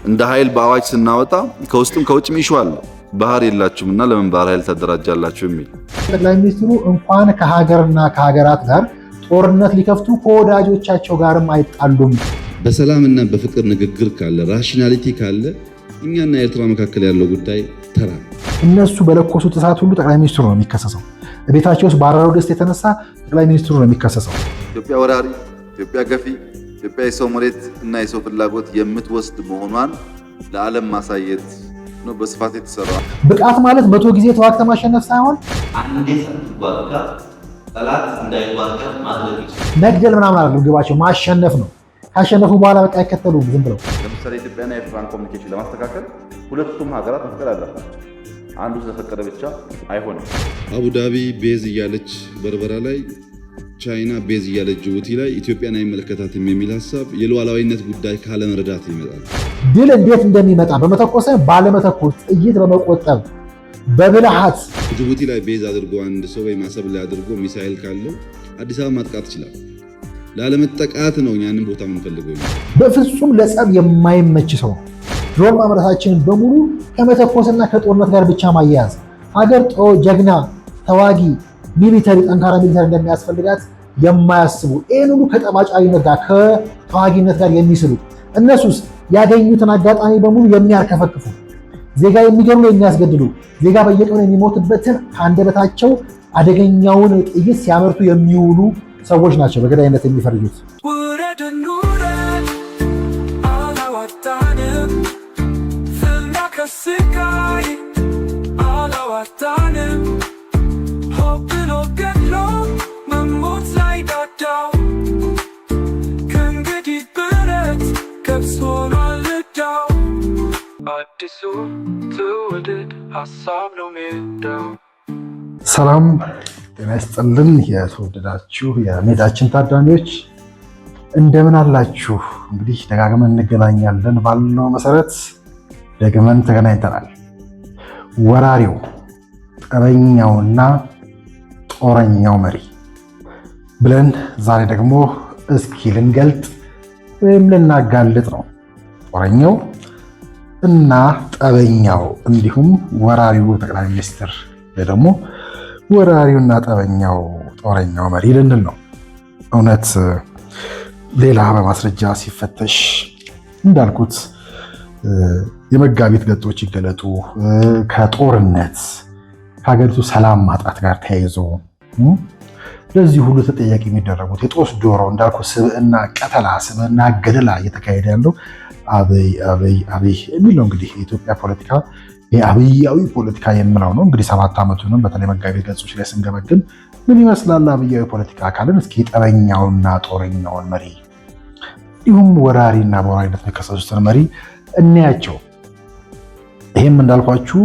እንደ ኃይል በአዋጅ ስናወጣ ከውስጥም ከውጭም ይሽዋል ባህር የላችሁምና ለምን ባህር ኃይል ተደራጃላችሁ የሚል ጠቅላይ ሚኒስትሩ እንኳን ከሀገርና ከሀገራት ጋር ጦርነት ሊከፍቱ ከወዳጆቻቸው ጋርም አይጣሉም። በሰላምና በፍቅር ንግግር ካለ ራሽናሊቲ ካለ እኛና ኤርትራ መካከል ያለው ጉዳይ ተራ። እነሱ በለኮሱት እሳት ሁሉ ጠቅላይ ሚኒስትሩ ነው የሚከሰሰው። ቤታቸው ውስጥ ባረረው ድስት የተነሳ ጠቅላይ ሚኒስትሩ ነው የሚከሰሰው። ኢትዮጵያ ወራሪ፣ ኢትዮጵያ ገፊ፣ ኢትዮጵያ የሰው መሬት እና የሰው ፍላጎት የምትወስድ መሆኗን ለዓለም ማሳየት ነው በስፋት የተሰራ። ብቃት ማለት 100 ጊዜ ተዋግተ ማሸነፍ ሳይሆን አንዴ ሳትዋጋ ጠላት እንዳይዋጋ ማድረግ ይችላል። መግደል ምናምን አይደለም፣ ግባቸው ማሸነፍ ነው። ካሸነፉ በኋላ በቃ አይከተሉም ዝም ብለው። ለምሳሌ ኢትዮጵያና ኤርትራን ኮሚኒኬሽን ለማስተካከል ሁለቱም ሀገራት መፍቀድ አለባቸው። አንዱ ስለፈቀደ ብቻ አይሆንም። አቡዳቢ ቤዝ እያለች በርበራ ላይ፣ ቻይና ቤዝ እያለች ጅቡቲ ላይ ኢትዮጵያን አይመለከታትም የሚል ሀሳብ የሉዓላዊነት ጉዳይ ካለመረዳት ይመጣል። ድል እንዴት እንደሚመጣ በመተኮስ ባለመተኮስ ጥይት በመቆጠብ በብልሃት ጅቡቲ ላይ ቤዝ አድርጎ አንድ ሰው ወይም አሰብ ላይ አድርጎ ሚሳኤል ካለው አዲስ አበባ ማጥቃት ይችላል። ላለመጠቃት ነው ያንን ቦታ የምንፈልገው። በፍጹም ለጸብ የማይመች ሰው ነው። ድሮን ማምረታችንን በሙሉ ከመተኮስና ከጦርነት ጋር ብቻ ማያያዝ ሀገር ጀግና ተዋጊ ሚሊተሪ ጠንካራ ሚሊተሪ እንደሚያስፈልጋት የማያስቡ ይህን ሁሉ ከጠባጫሪነት ጋር ከተዋጊነት ጋር የሚስሉ እነሱስ ያገኙትን አጋጣሚ በሙሉ የሚያርከፈክፉ ዜጋ የሚገድሉ የሚያስገድሉ ዜጋ በየቀኑ የሚሞትበትን ከአንደበታቸው አደገኛውን ጥይት ሲያመርቱ የሚውሉ ሰዎች ናቸው በገዳይነት የሚፈርጁት። ሰላም ጤና ይስጥልን። የተወደዳችሁ የሜዳችን ታዳሚዎች እንደምን አላችሁ? እንግዲህ ደጋግመን እንገናኛለን ባልነው መሰረት ደግመን ተገናኝተናል። ወራሪው ጠበኛውና ጦረኛው መሪ ብለን ዛሬ ደግሞ እስኪ ልንገልጥ ወይም ልናጋልጥ ነው። ጦረኛው እና ጠበኛው እንዲሁም ወራሪው ጠቅላይ ሚኒስትር ወይ ደግሞ ወራሪውና ጠበኛው ጦረኛው መሪ ልንል ነው። እውነት ሌላ በማስረጃ ሲፈተሽ እንዳልኩት የመጋቢት ገጾች ይገለጡ ከጦርነት ከሀገሪቱ ሰላም ማጣት ጋር ተያይዞ ለዚህ ሁሉ ተጠያቂ የሚደረጉት የጦስ ዶሮ እንዳልኩት ስብዕና ቀተላ ስብዕና ገደላ እየተካሄደ ያለው አብይ የሚለው እንግዲህ የኢትዮጵያ ፖለቲካ የአብያዊ ፖለቲካ የምለው ነው። እንግዲህ 7 ዓመቱንም በተለይ መጋቢት ገጾች ላይ ስንገመግም ምን ይመስላል አብያዊ ፖለቲካ አካልን እስኪ ጠበኛውና ጦረኛውን መሪ እንዲሁም ወራሪና በወራሪነት የሚከሰሱትን መሪ እንያቸው። ይህም እንዳልኳችሁ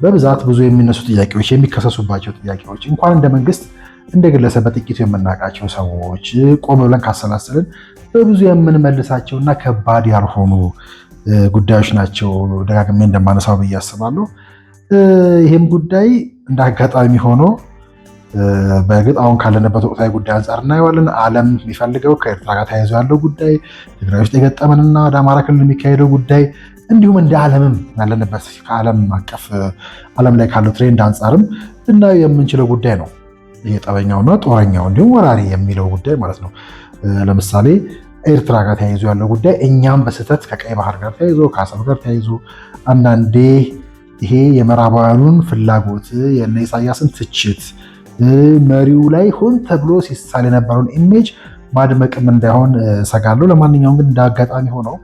በብዛት ብዙ የሚነሱ ጥያቄዎች የሚከሰሱባቸው ጥያቄዎች እንኳን እንደ መንግስት እንደ ግለሰብ በጥቂቱ የምናውቃቸው ሰዎች ቆም ብለን ካሰላሰልን በብዙ የምንመልሳቸውና ከባድ ያልሆኑ ጉዳዮች ናቸው። ደጋግሜ እንደማነሳው ብዬ አስባለሁ። ይህም ጉዳይ እንደ አጋጣሚ ሆኖ በእርግጥ አሁን ካለንበት ወቅታዊ ጉዳይ አንጻር እናየዋለን። ዓለም የሚፈልገው ከኤርትራ ጋር ተያይዞ ያለው ጉዳይ፣ ትግራይ ውስጥ የገጠመንና ወደ አማራ ክልል የሚካሄደው ጉዳይ እንዲሁም እንደ ዓለምም ያለንበት ከዓለም አቀፍ ዓለም ላይ ካለው ትሬንድ አንጻርም ልናየው የምንችለው ጉዳይ ነው። ጠበኛውና ጦረኛው እንዲሁም ወራሪ የሚለው ጉዳይ ማለት ነው። ለምሳሌ ኤርትራ ጋር ተያይዞ ያለው ጉዳይ እኛም በስህተት ከቀይ ባህር ጋር ተያይዞ ከአሰብ ጋር ተያይዞ አንዳንዴ ይሄ የምዕራባውያኑን ፍላጎት የእነ ኢሳያስን ትችት መሪው ላይ ሆን ተብሎ ሲሳል የነበረውን ኢሜጅ ማድመቅም እንዳይሆን ሰጋለሁ። ለማንኛውም ግን እንዳጋጣሚ ሆነው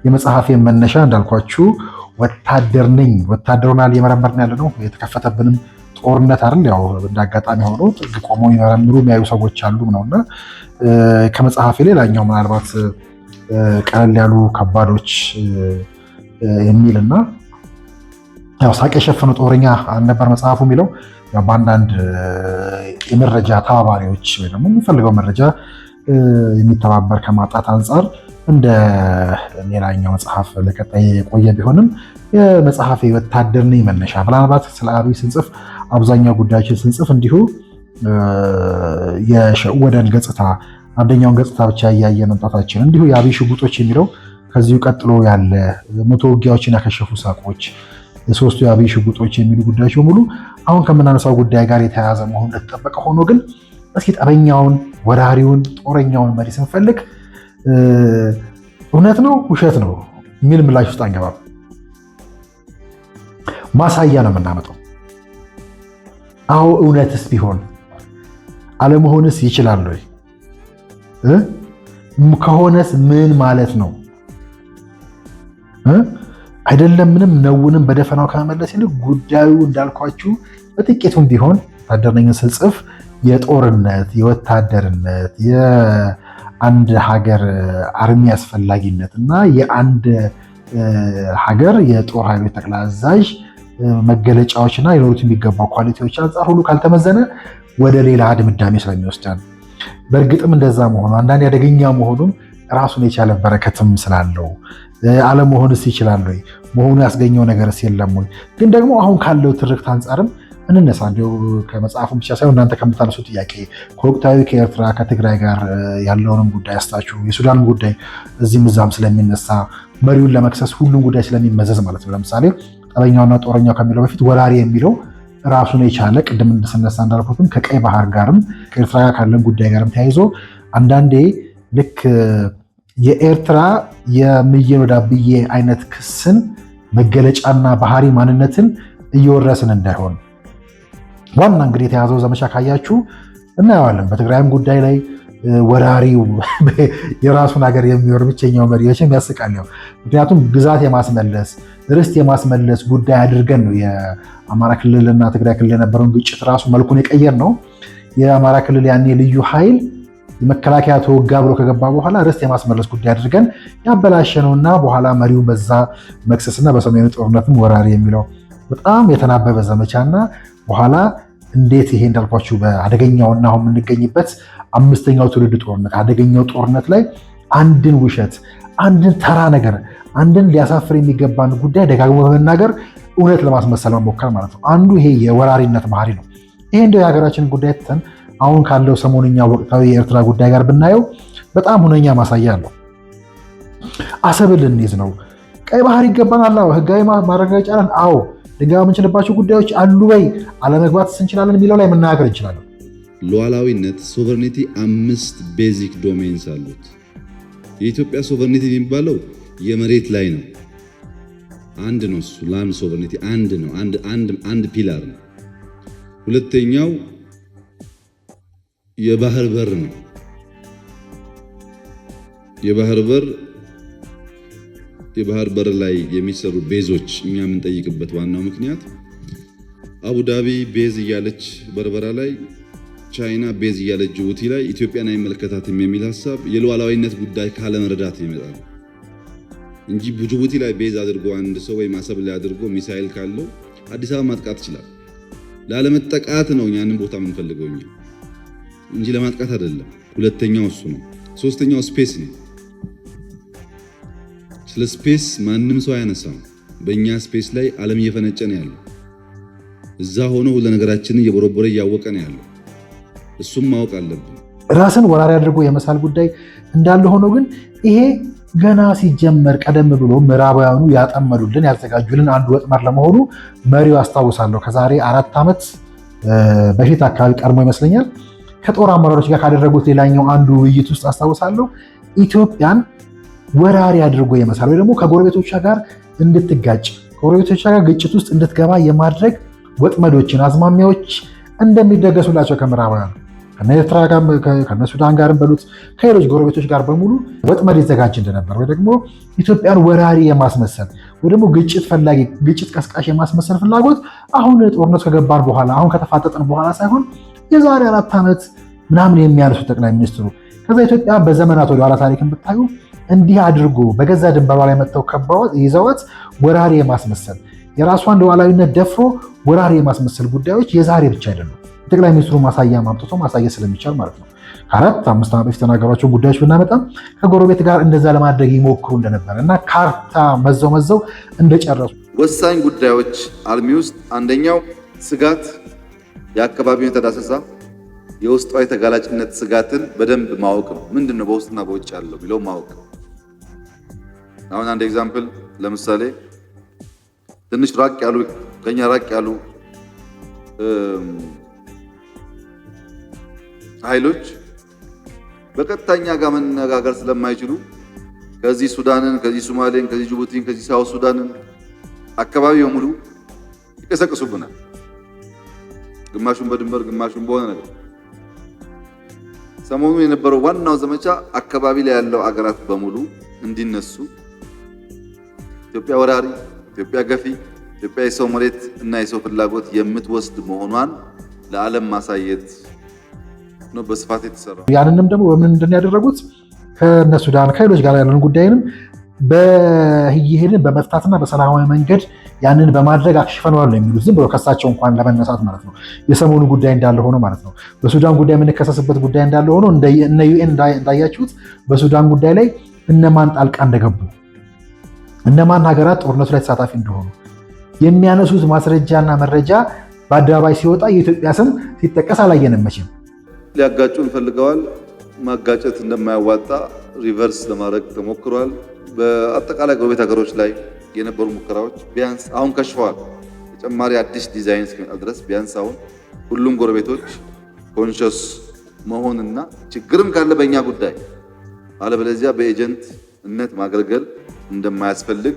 የመጽሐፌ መነሻ እንዳልኳችሁ ወታደር ነኝ ወታደሩናል የመረመርን ያለ ነው። የተከፈተብንም ጦርነት አይደል ያው እንዳጋጣሚ ሆኖ ጥግ ቆመው ይመረምሩ የሚያዩ ሰዎች አሉ ነውና ከመጽሐፌ ሌላኛው ምናልባት ቀለል ያሉ ከባዶች የሚልና ያው ሳቅ የሸፈነ ጦረኛ አልነበር መጽሐፉ የሚለው በአንዳንድ የመረጃ ተባባሪዎች ወይ ደግሞ የሚፈልገው መረጃ የሚተባበር ከማጣት አንጻር እንደ ሌላኛው መጽሐፍ ለቀጣይ የቆየ ቢሆንም የመጽሐፌ ወታደር ነኝ መነሻ ምናልባት ስለ አብይ ስንጽፍ አብዛኛው ጉዳዮችን ስንጽፍ እንዲሁ የሸወደን ገጽታ አንደኛውን ገጽታ ብቻ እያየ መምጣታችን እንዲሁ የአብይ ሽጉጦች የሚለው ከዚሁ ቀጥሎ ያለ 100 ውጊያዎችን ያከሸፉ ሳቆች፣ ሶስቱ የአብይ ሽጉጦች የሚሉ ጉዳዮች በሙሉ አሁን ከምናነሳው ጉዳይ ጋር የተያያዘ መሆኑ እንደተጠበቀ ሆኖ ግን እስኪ ጠበኛውን፣ ወራሪውን፣ ጦረኛውን መሪ ስንፈልግ እውነት ነው ውሸት ነው የሚል ምላሽ ውስጥ አንገባም። ማሳያ ነው የምናመጣው። አዎ እውነትስ ቢሆን አለመሆንስ ይችላል ወይ? ከሆነስ ምን ማለት ነው? አይደለም ምንም ነውንም በደፈናው ከመመለስ ይልቅ ጉዳዩ እንዳልኳችሁ በጥቂቱም ቢሆን ወታደርነኝ ስጽፍ የጦርነት የወታደርነት የአንድ ሀገር አርሚ አስፈላጊነት እና የአንድ ሀገር የጦር ኃይሎች ጠቅላይ አዛዥ መገለጫዎችና ሊኖሩት የሚገባው ኳሊቲዎች አንጻር ሁሉ ካልተመዘነ ወደ ሌላ ድምዳሜ ስለሚወስዳል። በእርግጥም እንደዛ መሆኑ አንዳንድ አደገኛ መሆኑም ራሱን የቻለ በረከትም ስላለው አለመሆንስ ይችላል ወይ? መሆኑ ያስገኘው ነገርስ የለም ወይ? ግን ደግሞ አሁን ካለው ትርክት አንጻርም እንነሳ። እንዲሁ ከመጽሐፉም ብቻ ሳይሆን እናንተ ከምታነሱ ጥያቄ ከወቅታዊ ከኤርትራ ከትግራይ ጋር ያለውንም ጉዳይ አስታችሁ የሱዳን ጉዳይ እዚህም እዛም ስለሚነሳ መሪውን ለመክሰስ ሁሉም ጉዳይ ስለሚመዘዝ ማለት ነው። ለምሳሌ ጠበኛውና ጦረኛው ከሚለው በፊት ወራሪ የሚለው ራሱን የቻለ ቅድም እንደስነሳ እንዳልኩትም ከቀይ ባህር ጋርም ከኤርትራ ጋር ካለን ጉዳይ ጋርም ተያይዞ አንዳንዴ ልክ የኤርትራ የምዬ ወዳብዬ አይነት ክስን መገለጫና ባህሪ ማንነትን እየወረስን እንዳይሆን ዋና እንግዲህ የተያዘው ዘመቻ ካያችሁ እናየዋለን። በትግራይም ጉዳይ ላይ ወራሪው የራሱን ሀገር የሚወር ብቸኛው መሪ መቼም ያስቃል። ምክንያቱም ግዛት የማስመለስ ርስት የማስመለስ ጉዳይ አድርገን ነው የአማራ ክልልና ትግራይ ክልል የነበረውን ግጭት ራሱ መልኩን የቀየር ነው። የአማራ ክልል ያኔ ልዩ ኃይል መከላከያ ተወጋ ብሎ ከገባ በኋላ ርስት የማስመለስ ጉዳይ አድርገን ያበላሸነውና በኋላ መሪው በዛ መክሰስና በሰሜኑ ጦርነትም ወራሪ የሚለው በጣም የተናበበ ዘመቻና በኋላ እንዴት ይሄ እንዳልኳችሁ በአደገኛውና አሁን የምንገኝበት 5ኛው ትውልድ ጦርነት አደገኛው ጦርነት ላይ አንድን ውሸት፣ አንድን ተራ ነገር፣ አንድን ሊያሳፍር የሚገባን ጉዳይ ደጋግሞ በመናገር እውነት ለማስመሰል መሞከር ማለት ነው። አንዱ ይሄ የወራሪነት ባህሪ ነው። ይሄ እንደው የሀገራችንን ጉዳይ ትተን አሁን ካለው ሰሞንኛ ወቅታዊ የኤርትራ ጉዳይ ጋር ብናየው በጣም ሁነኛ ማሳያ አለው። አሰብን ልንይዝ ነው። ቀይ ባህር ይገባናል። አዎ ህጋዊ ማረጋገጫ አለን። አዎ ድጋሚ የምንችልባቸው ጉዳዮች አሉ ወይ? አለመግባት እንችላለን የሚለው ላይ መናገር እንችላለን። ሉዓላዊነት ሶቨርኒቲ 5 ቤዚክ ዶሜንስ አሉት። የኢትዮጵያ ሶቨርኒቲ የሚባለው የመሬት ላይ ነው። አንድ ነው እሱ ላንድ ሶቨርኒቲ አንድ ነው። አንድ ፒላር ነው። ሁለተኛው የባህር በር ነው። የባህር በር ላይ የሚሰሩ ቤዞች እኛ የምንጠይቅበት ዋናው ምክንያት አቡዳቢ ቤዝ እያለች በርበራ ላይ፣ ቻይና ቤዝ እያለች ጅቡቲ ላይ ኢትዮጵያን አይመለከታትም የሚል ሀሳብ የሉዓላዊነት ጉዳይ ካለመረዳት ይመጣል እንጂ ጅቡቲ ላይ ቤዝ አድርጎ አንድ ሰው ወይ አሰብ ላይ አድርጎ ሚሳኤል ካለው አዲስ አበባ ማጥቃት ይችላል። ላለመጠቃት ነው ያንን ቦታ የምንፈልገው እንጂ ለማጥቃት አይደለም። ሁለተኛው እሱ ነው። ሶስተኛው ስፔስ ነው። ስለ ስፔስ ማንም ሰው አያነሳም። በእኛ ስፔስ ላይ ዓለም እየፈነጨ ነው ያለው። እዛ ሆኖ ሁሉ ነገራችንን እየቦረቦረ እያወቀ ነው ያለው። እሱም ማወቅ አለብን። ራስን ወራሪ አድርጎ የመሳል ጉዳይ እንዳለ ሆኖ ግን ይሄ ገና ሲጀመር ቀደም ብሎ ምዕራባውያኑ ያጠመዱልን ያዘጋጁልን አንድ ወጥመድ ለመሆኑ መሪው አስታውሳለሁ ከዛሬ 4 ዓመት በፊት አካባቢ ቀድሞ ይመስለኛል ከጦር አመራሮች ጋር ካደረጉት ሌላኛው አንዱ ውይይት ውስጥ አስታውሳለሁ ኢትዮጵያን ወራሪ አድርጎ የመሳል ወይ ደግሞ ከጎረቤቶቿ ጋር እንድትጋጭ ከጎረቤቶቿ ጋር ግጭት ውስጥ እንድትገባ የማድረግ ወጥመዶችን አዝማሚያዎች እንደሚደገሱላቸው ከምዕራባውያኑ ከኤርትራ ጋር ከሱዳን ጋር በሉት ከሌሎች ጎረቤቶች ጋር በሙሉ ወጥመድ ይዘጋጅ እንደነበር ወይ ደግሞ ኢትዮጵያን ወራሪ የማስመሰል ወይ ደግሞ ግጭት ፈላጊ ግጭት ቀስቃሽ የማስመሰል ፍላጎት አሁን ጦርነቱ ከገባን በኋላ አሁን ከተፋጠጥን በኋላ ሳይሆን የዛሬ 4 ዓመት ምናምን የሚያነሱ ጠቅላይ ሚኒስትሩ ከዛ ኢትዮጵያ በዘመናት ወደ ኋላ ታሪክን ብታዩ እንዲህ አድርጎ በገዛ ድንበሯ ላይ መጥተው ከበዋት ይዘዋት ወራሪ የማስመሰል የራሷን ሉዓላዊነት ደፍሮ ወራሪ የማስመሰል ጉዳዮች የዛሬ ብቻ አይደሉም። ጠቅላይ ሚኒስትሩ ማሳያ ማምጥቶ ማሳያ ስለሚቻል ማለት ነው። 4-5 ዓመት በፊት የተናገሯቸው ጉዳዮች ብናመጣም ከጎረቤት ጋር እንደዛ ለማድረግ ይሞክሩ እንደነበረ እና ካርታ መዘው እንደጨረሱ ወሳኝ ጉዳዮች አልሚ ውስጥ አንደኛው ስጋት የአካባቢውን ተዳሰሳ የውስጣዊ ተጋላጭነት ስጋትን በደንብ ማወቅ ነው። ምንድነው በውስጥና በውጭ ያለው ቢለው ማወቅ። አሁን አንድ ኤግዛምፕል ለምሳሌ ትንሽ ራቅ ያሉ ከኛ ራቅ ያሉ ኃይሎች በቀጥታኛ ጋር መነጋገር ስለማይችሉ ከዚህ ሱዳንን፣ ከዚህ ሶማሌን፣ ከዚህ ጅቡቲን፣ ከዚህ ሳውት ሱዳንን አካባቢ በሙሉ ይቀሰቅሱብናል። ግማሹን በድንበር ግማሹን በሆነ ነገር። ሰሞኑን የነበረው ዋናው ዘመቻ አካባቢ ላይ ያለው አገራት በሙሉ እንዲነሱ ኢትዮጵያ ወራሪ፣ ኢትዮጵያ ገፊ፣ ኢትዮጵያ የሰው መሬት እና የሰው ፍላጎት የምትወስድ መሆኗን ለዓለም ማሳየት ነው በስፋት የተሰራው። ያንንም ደግሞ በምን እንደያደረጉት ከነ ሱዳን ከሌሎች ጋር ያለን ጉዳይንም በይሄድን በመፍታትና በሰላማዊ መንገድ ያንን በማድረግ አክሽፈነዋል ነው የሚሉት። ዝም ብሎ ከሳቸው እንኳን ለመነሳት ማለት ነው። የሰሞኑ ጉዳይ እንዳለ ሆኖ ማለት ነው። በሱዳን ጉዳይ የምንከሰስበት ጉዳይ እንዳለ ሆኖ እነ ዩኤን እንዳያችሁት በሱዳን ጉዳይ ላይ እነማን ጣልቃ እንደገቡ እነማን ሀገራት ጦርነቱ ላይ ተሳታፊ እንደሆኑ የሚያነሱት ማስረጃና መረጃ በአደባባይ ሲወጣ የኢትዮጵያ ስም ሲጠቀስ አላየንም። መቼም ሊያጋጩን ፈልገዋል። ማጋጨት እንደማያዋጣ ሪቨርስ ለማድረግ ተሞክሯል። በአጠቃላይ ጎረቤት ሀገሮች ላይ የነበሩ ሙከራዎች ቢያንስ አሁን ከሽፈዋል። ተጨማሪ አዲስ ዲዛይን እስኪመጣ ድረስ ቢያንስ አሁን ሁሉም ጎረቤቶች ኮንሸስ መሆንና ችግርም ካለ በእኛ ጉዳይ አለበለዚያ በኤጀንትነት ማገልገል እንደማያስፈልግ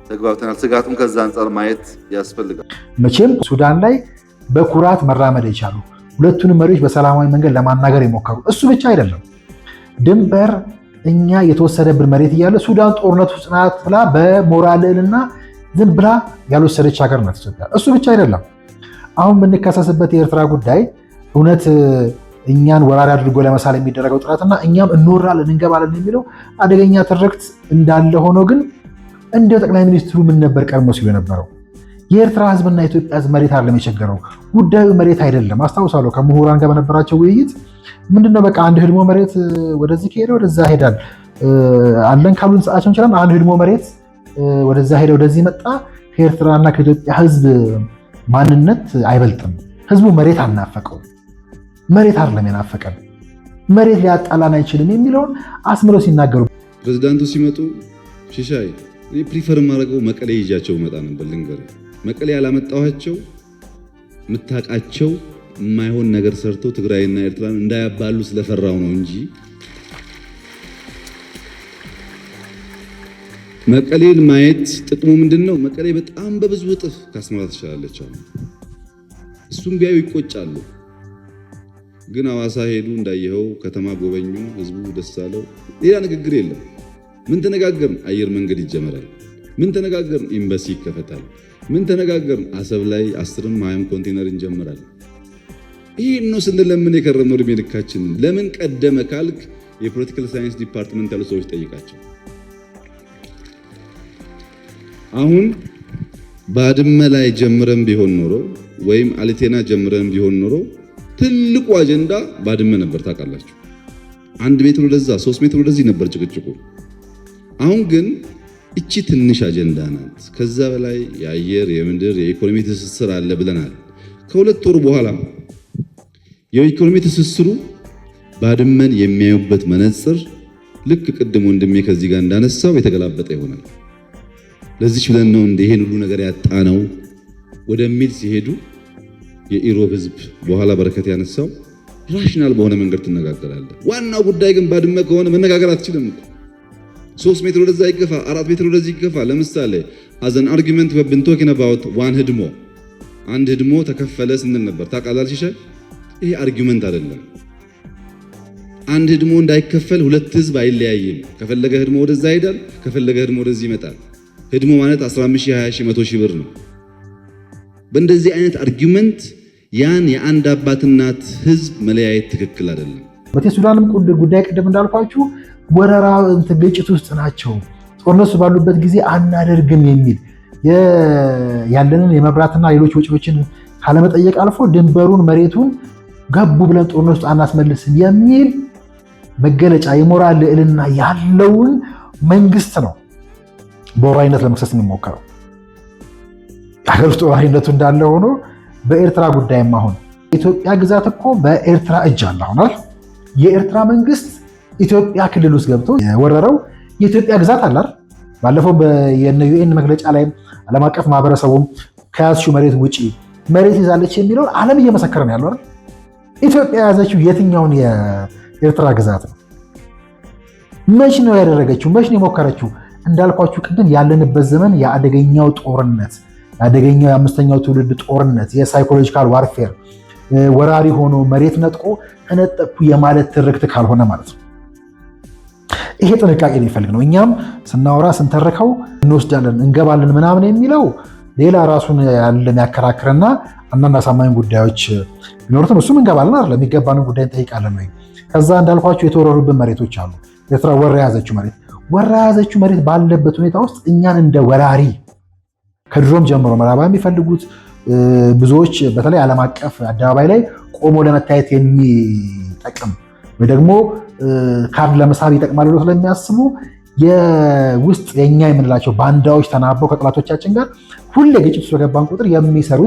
ተግባብተናል። ስጋቱን ከዛ አንጻር ማየት ያስፈልጋል። መቼም ሱዳን ላይ በኩራት መራመድ የቻሉ ሁለቱንም መሪዎች በሰላማዊ መንገድ ለማናገር የሞከሩ እሱ ብቻ አይደለም። ድንበር እኛ የተወሰደብን መሬት እያለ ሱዳን ጦርነት ውስጥ ናት ብላ በሞራል ልዕልና ዝም ብላ ያልወሰደች ሀገር ናት ኢትዮጵያ። እሱ ብቻ አይደለም። አሁን የምንከሰስበት የኤርትራ ጉዳይ እውነት እኛን ወራሪ አድርጎ ለመሳል የሚደረገው ጥረትና እኛም እንወራለን እንገባለን የሚለው አደገኛ ትርክት እንዳለ ሆኖ ግን እንዲያው ጠቅላይ ሚኒስትሩ ምን ነበር ቀድሞ ሲሉ የነበረው? የኤርትራ ህዝብና የኢትዮጵያ ህዝብ መሬት አይደለም የቸገረው፣ ጉዳዩ መሬት አይደለም። አስታውሳለሁ ከምሁራን ጋር በነበራቸው ውይይት ምንድነው በቃ አንድ ህድሞ መሬት ወደዚህ ከሄደ ወደዛ ሄዳል አለን ካሉን ሰዓቸው እንችላል። አንድ ህድሞ መሬት ወደዛ ሄደ ወደዚህ መጣ ከኤርትራና ከኢትዮጵያ ህዝብ ማንነት አይበልጥም። ህዝቡ መሬት አልናፈቀው፣ መሬት አይደለም የናፈቀን፣ መሬት ሊያጣላን አይችልም የሚለውን አስምረው ሲናገሩ ፕሬዝዳንቱ ሲመጡ ሽሻይ እኔ ፕሪፈር ማድረገው መቀሌ ይዣቸው መጣ ነበር። ልንገርህ መቀሌ ያላመጣኋቸው ምታቃቸው የማይሆን ነገር ሰርተው ትግራይና ኤርትራን እንዳያባሉ ስለፈራው ነው እንጂ መቀሌን ማየት ጥቅሙ ምንድነው? መቀሌ በጣም በብዙ እጥፍ ከአስመራ ትሻላለች። እሱም ቢያዩ ይቆጫሉ። ግን ሐዋሳ ሄዱ፣ እንዳየኸው ከተማ ጎበኙ፣ ህዝቡ ደስ አለው። ሌላ ንግግር የለም። ምን ተነጋገርን? አየር መንገድ ይጀመራል። ምን ተነጋገርን? ኤምባሲ ይከፈታል። ምን ተነጋገርን? አሰብ ላይ 10ም 20ም ኮንቴነር እንጀምራለን። ይሄን ነው ስንለምን የከረምነው እድሜ ልካችን። ለምን ቀደመ ካልክ የፖለቲካል ሳይንስ ዲፓርትመንት ያሉ ሰዎች ጠይቃቸው። አሁን ባድመ ላይ ጀምረን ቢሆን ኖሮ ወይም አልቴና ጀምረን ቢሆን ኖሮ ትልቁ አጀንዳ ባድመ ነበር። ታውቃላችሁ 1 ሜትር ወደዛ 3 ሜትር ወደዚህ ነበር ጭቅጭቁ። አሁን ግን እቺ ትንሽ አጀንዳ ናት። ከዛ በላይ የአየር የምድር የኢኮኖሚ ትስስር አለ ብለናል። ከ2 ወር በኋላ የኢኮኖሚ ትስስሩ ባድመን የሚያዩበት መነጽር ልክ ቅድም ወንድሜ ከዚህ ጋር እንዳነሳው የተገላበጠ ይሆናል። ለዚህ ብለን ነው እንደ ይሄን ሁሉ ነገር ያጣነው ወደሚል ሲሄዱ የኢሮብ ህዝብ በኋላ በረከት ያነሳው ራሽናል በሆነ መንገድ ትነጋገራለህ። ዋናው ጉዳይ ግን ባድመ ከሆነ መነጋገር አትችልም። 3 ሜትር ወደዛ ይገፋ 4 ሜትር ወደዚህ ይገፋ። ለምሳሌ አዘን አርጊመንት ወብን ቶኪንግ አባውት ዋን ህድሞ አንድ ህድሞ ተከፈለ ስንል ነበር። ታውቃላችሁ ሺሻ ይሄ አርጊመንት አይደለም። አንድ ህድሞ እንዳይከፈል 2 ህዝብ አይለያይም። ከፈለገ ህድሞ ወደዛ ይሄዳል፣ ከፈለገ ህድሞ ወደዚህ ይመጣል። ህድሞ ማለት 15 20 100 ሺህ ብር ነው። በእንደዚህ አይነት አርጊመንት ያን የአንድ አባት እናት ህዝብ መለያየት ትክክል አይደለም። በሱዳንም ጉዳይ ቅድም እንዳልኳችሁ ወረራ ግጭት ውስጥ ናቸው። ጦርነቱ ባሉበት ጊዜ አናደርግም የሚል ያለንን የመብራትና ሌሎች ወጪዎችን ካለመጠየቅ አልፎ ድንበሩን መሬቱን ገቡ ብለን ጦርነት ውስጥ አናስመልስም የሚል መገለጫ የሞራል ልዕልና ያለውን መንግስት ነው በወራሪነት ለመክሰስ የሚሞከረው። የሀገር ውስጥ ወራሪነቱ እንዳለ ሆኖ በኤርትራ ጉዳይም አሁን የኢትዮጵያ ግዛት እኮ በኤርትራ እጅ አለ። አሁን የኤርትራ መንግስት ኢትዮጵያ ክልል ውስጥ ገብቶ የወረረው የኢትዮጵያ ግዛት አለ አይደል? ባለፈው የዩኤን መግለጫ ላይ ዓለም አቀፍ ማህበረሰቡም ከያዝሽው መሬት ውጪ መሬት ይዛለች የሚለውን ዓለም እየመሰከረ ነው ያለው አይደል? ኢትዮጵያ የያዘችው የትኛውን የኤርትራ ግዛት ነው? መች ነው ያደረገችው? መች ነው የሞከረችው? እንዳልኳችሁ ቅድም ያለንበት ዘመን የአደገኛው ጦርነት፣ የአደገኛው የአምስተኛው ትውልድ ጦርነት፣ የሳይኮሎጂካል ዋርፌር ወራሪ ሆኖ መሬት ነጥቆ ተነጠቅኩ የማለት ትርክት ካልሆነ ማለት ነው። ይሄ ጥንቃቄ የሚፈልግ ነው። እኛም ስናወራ ስንተርከው እንወስዳለን እንገባለን ምናምን የሚለው ሌላ ራሱን ያለ የሚያከራክርና አንዳንድ አሳማኝ ጉዳዮች ቢኖሩትም እሱም እንገባለን አይደል? የሚገባንን ጉዳይ እንጠይቃለን ወይ? ከዛ እንዳልኳችሁ የተወረሩብን መሬቶች አሉ። ኤርትራ ወራ የያዘችው መሬት ባለበት ሁኔታ ውስጥ እኛን እንደ ወራሪ ከድሮም ጀምሮ ምዕራባውያን የሚፈልጉት ብዙዎች በተለይ ዓለም አቀፍ አደባባይ ላይ ቆሞ ለመታየት የሚጠቅም ወይ ደግሞ ካርድ ለመሳብ ይጠቅማል ብሎ ስለሚያስቡ የውስጥ የኛ የምንላቸው ባንዳዎች ተናበው ከጠላቶቻችን ጋር ሁሌ ግጭት ውስጥ በገባን ቁጥር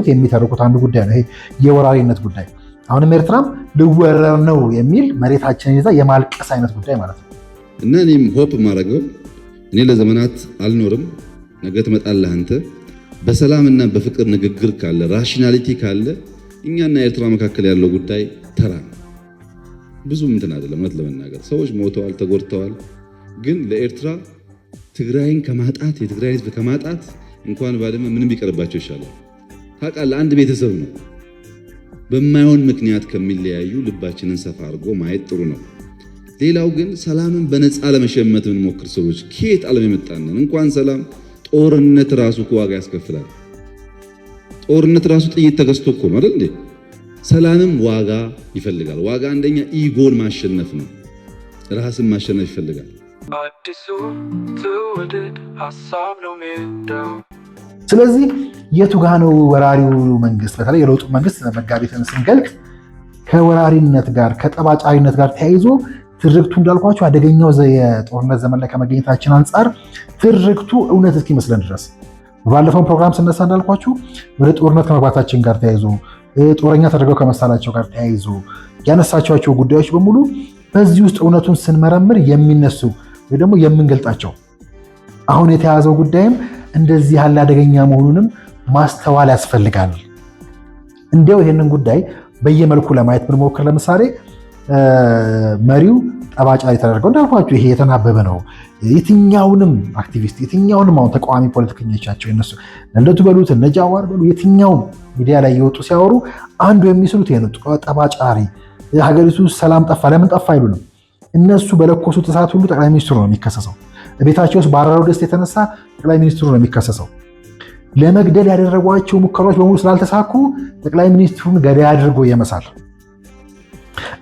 የሚተርኩት አንዱ ጉዳይ ነው፣ ይሄ የወራሪነት ጉዳይ። አሁንም ኤርትራም ልወረር ነው የሚል መሬታችንን ይዛ የማልቀስ አይነት ጉዳይ ማለት ነው። እና እኔም ሆፕ ማድረገው እኔ ለዘመናት አልኖርም፣ ነገ ትመጣለህ አንተ። በሰላምና በፍቅር ንግግር ካለ ራሽናሊቲ ካለ እኛና ኤርትራ መካከል ያለው ጉዳይ ተራ ነው። ብዙ እንትን አይደለም። እውነት ለመናገር ሰዎች ሞተዋል፣ ተጎድተዋል። ግን ለኤርትራ ትግራይን ከማጣት የትግራይ ሕዝብ ከማጣት እንኳን ባድመ ምንም ቢቀርባቸው ይሻላል። ታውቃለህ፣ አንድ ቤተሰብ ነው። በማይሆን ምክንያት ከሚለያዩ ልባችንን ሰፋ አድርጎ ማየት ጥሩ ነው። ሌላው ግን ሰላምን በነፃ ለመሸመት የምንሞክር ሰዎች ከየት ዓለም የመጣንን እንኳን ሰላም ጦርነት ራሱ ዋጋ ያስከፍላል። ጦርነት ራሱ ጥይት ተገዝቶ እኮ ነው አይደል እንዴ? ሰላምም ዋጋ ይፈልጋል። ዋጋ አንደኛ ኢጎን ማሸነፍ ነው፣ ራስን ማሸነፍ ይፈልጋል። ስለዚህ የቱ ጋ ነው ወራሪው መንግስት? በተለይ የለውጡ መንግስት መጋቢትን ስንገልጥ ከወራሪነት ጋር ከጠባጫሪነት ጋር ተያይዞ ትርክቱ እንዳልኳቸው አደገኛው የጦርነት ዘመን ላይ ከመገኘታችን አንጻር ትርክቱ እውነት እስኪመስለን ድረስ ባለፈው ፕሮግራም ስነሳ እንዳልኳችሁ ወደ ጦርነት ከመግባታችን ጋር ተያይዞ ጦረኛ ተደርገው ከመሳላቸው ጋር ተያይዞ ያነሳቸዋቸው ጉዳዮች በሙሉ በዚህ ውስጥ እውነቱን ስንመረምር የሚነሱ ወይ ደግሞ የምንገልጣቸው አሁን የተያዘው ጉዳይም እንደዚህ ያለ አደገኛ መሆኑንም ማስተዋል ያስፈልጋል። እንዲያው ይህንን ጉዳይ በየመልኩ ለማየት ብንሞክር ለምሳሌ መሪው ጠባጫሪ ተደርገው እንዳልኳችሁ ይሄ የተናበበ ነው። የትኛውንም አክቲቪስት የትኛውንም አሁን ተቃዋሚ ፖለቲከኞቻቸው የነሱ እንደቱ በሉት እነ ጃዋር በሉ የትኛውም ሚዲያ ላይ የወጡ ሲያወሩ አንዱ የሚስሉት ይሄ ነው። ጠባጫሪ ሀገሪቱ ሰላም ጠፋ፣ ለምን ጠፋ አይሉንም። እነሱ በለኮሱት እሳት ሁሉ ጠቅላይ ሚኒስትሩ ነው የሚከሰሰው። ቤታቸው ውስጥ ባረረው ደስታ የተነሳ ጠቅላይ ሚኒስትሩ ነው የሚከሰሰው። ለመግደል ያደረጓቸው ሙከራዎች በሙሉ ስላልተሳኩ ጠቅላይ ሚኒስትሩን ገዳይ አድርጎ የመሳል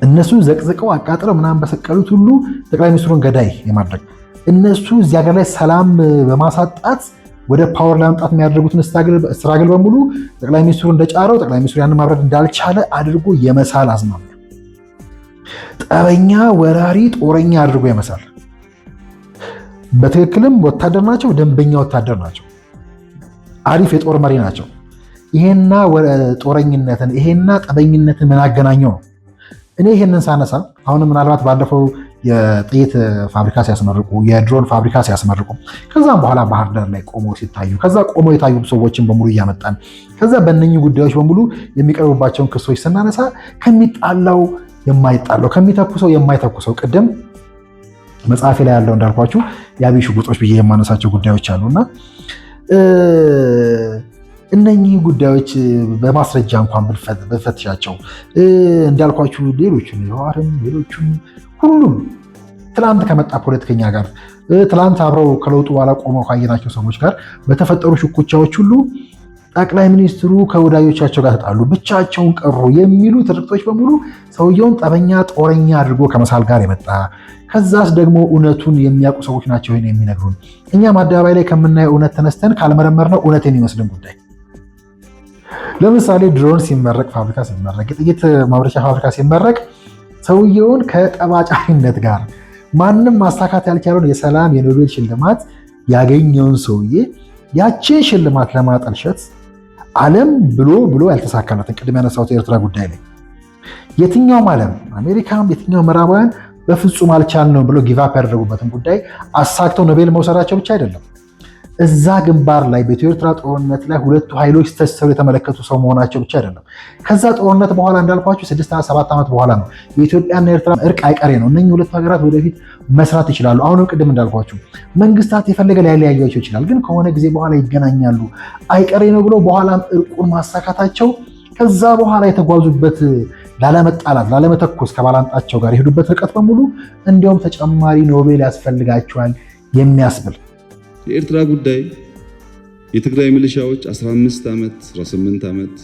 እነሱ ዘቅዝቀው አቃጥለው ምናምን በሰቀሉት ሁሉ ጠቅላይ ሚኒስትሩን ገዳይ የማድረግ እነሱ እዚህ ሀገር ላይ ሰላም በማሳጣት ወደ ፓወር ለማምጣት የሚያደርጉትን ስትራግል በሙሉ ጠቅላይ ሚኒስትሩ እንደጫረው ጠቅላይ ሚኒስትሩ ያንን ማብረድ እንዳልቻለ አድርጎ የመሳል አዝማሚያ፣ ጠበኛ ወራሪ ጦረኛ አድርጎ የመሳል በትክክልም ወታደር ናቸው፣ ደንበኛ ወታደር ናቸው፣ አሪፍ የጦር መሪ ናቸው። ይሄና ጦረኝነትን ይሄና ጠበኝነትን ምን አገናኘው ነው? እኔ ይሄንን ሳነሳ አሁን ምናልባት ባለፈው የጥይት ፋብሪካ ሲያስመርቁ የድሮን ፋብሪካ ሲያስመርቁ ከዛም በኋላ ባህር ዳር ላይ ቆሞ ሲታዩ ከዛ ቆሞ የታዩ ሰዎችን በሙሉ እያመጣን ከዛ በእነኚህ ጉዳዮች በሙሉ የሚቀርቡባቸውን ክሶች ስናነሳ ከሚጣላው የማይጣላው ከሚተኩሰው የማይተኩሰው ቅድም መጽሐፌ ላይ ያለው እንዳልኳችሁ የአብይ ሽጉጦች ብዬ የማነሳቸው ጉዳዮች አሉና እነኚህ ጉዳዮች በማስረጃ እንኳን ብንፈትሻቸው እንዳልኳችሁ ሌሎቹን የዋርም ሌሎቹም ሁሉም ትላንት ከመጣ ፖለቲከኛ ጋር ትላንት አብረው ከለውጡ በኋላ ቆመው ካየናቸው ሰዎች ጋር በተፈጠሩ ሽኩቻዎች ሁሉ ጠቅላይ ሚኒስትሩ ከወዳጆቻቸው ጋር ተጣሉ፣ ብቻቸውን ቀሩ የሚሉ ትርክቶች በሙሉ ሰውየውን ጠበኛ ጦረኛ አድርጎ ከመሳል ጋር የመጣ ከዛስ ደግሞ እውነቱን የሚያውቁ ሰዎች ናቸው ይሄን የሚነግሩን። እኛም አደባባይ ላይ ከምናየው እውነት ተነስተን ካልመረመርነው እውነት የሚመስልን ጉዳይ ለምሳሌ ድሮን ሲመረቅ ፋብሪካ ሲመረቅ የጥይት ማምረቻ ፋብሪካ ሲመረቅ ሰውየውን ከጠባጫሪነት ጋር ማንም ማሳካት ያልቻለውን የሰላም የኖቤል ሽልማት ያገኘውን ሰውዬ ያችን ሽልማት ለማጠልሸት ዓለም ብሎ ያልተሳካለትን ቅድም ያነሳሁት የኤርትራ ጉዳይ ላይ የትኛውም ዓለም አሜሪካም የትኛው ምዕራባውያን በፍጹም አልቻልነውም ብሎ ጊቫፕ ያደረጉበትን ጉዳይ አሳክተው ኖቤል መውሰዳቸው ብቻ አይደለም፣ እዛ ግንባር ላይ በኢትዮ ኤርትራ ጦርነት ላይ ሁለቱ ኃይሎች ተስተው የተመለከቱ ሰው መሆናቸው ብቻ አይደለም። ከዛ ጦርነት በኋላ እንዳልኳቸው 6-7 ዓመት በኋላ ነው የኢትዮጵያና ኤርትራ እርቅ አይቀሬ ነው። እነኚህ ሁለቱ ሀገራት ወደፊት መስራት ይችላሉ። አሁንም ቅድም እንዳልኳቸው መንግስታት የፈለገ ሊያለያያቸው ይችላል፣ ግን ከሆነ ጊዜ በኋላ ይገናኛሉ። አይቀሬ ነው ብሎ በኋላም እርቁን ማሳካታቸው ከዛ በኋላ የተጓዙበት ላለመጣላት፣ ላለመተኮስ ከባላንጣቸው ጋር የሄዱበት ርቀት በሙሉ እንዲያውም ተጨማሪ ኖቤል ያስፈልጋቸዋል የሚያስብል የኤርትራ ጉዳይ የትግራይ ሚሊሻዎች 15 ዓመት 18 ዓመት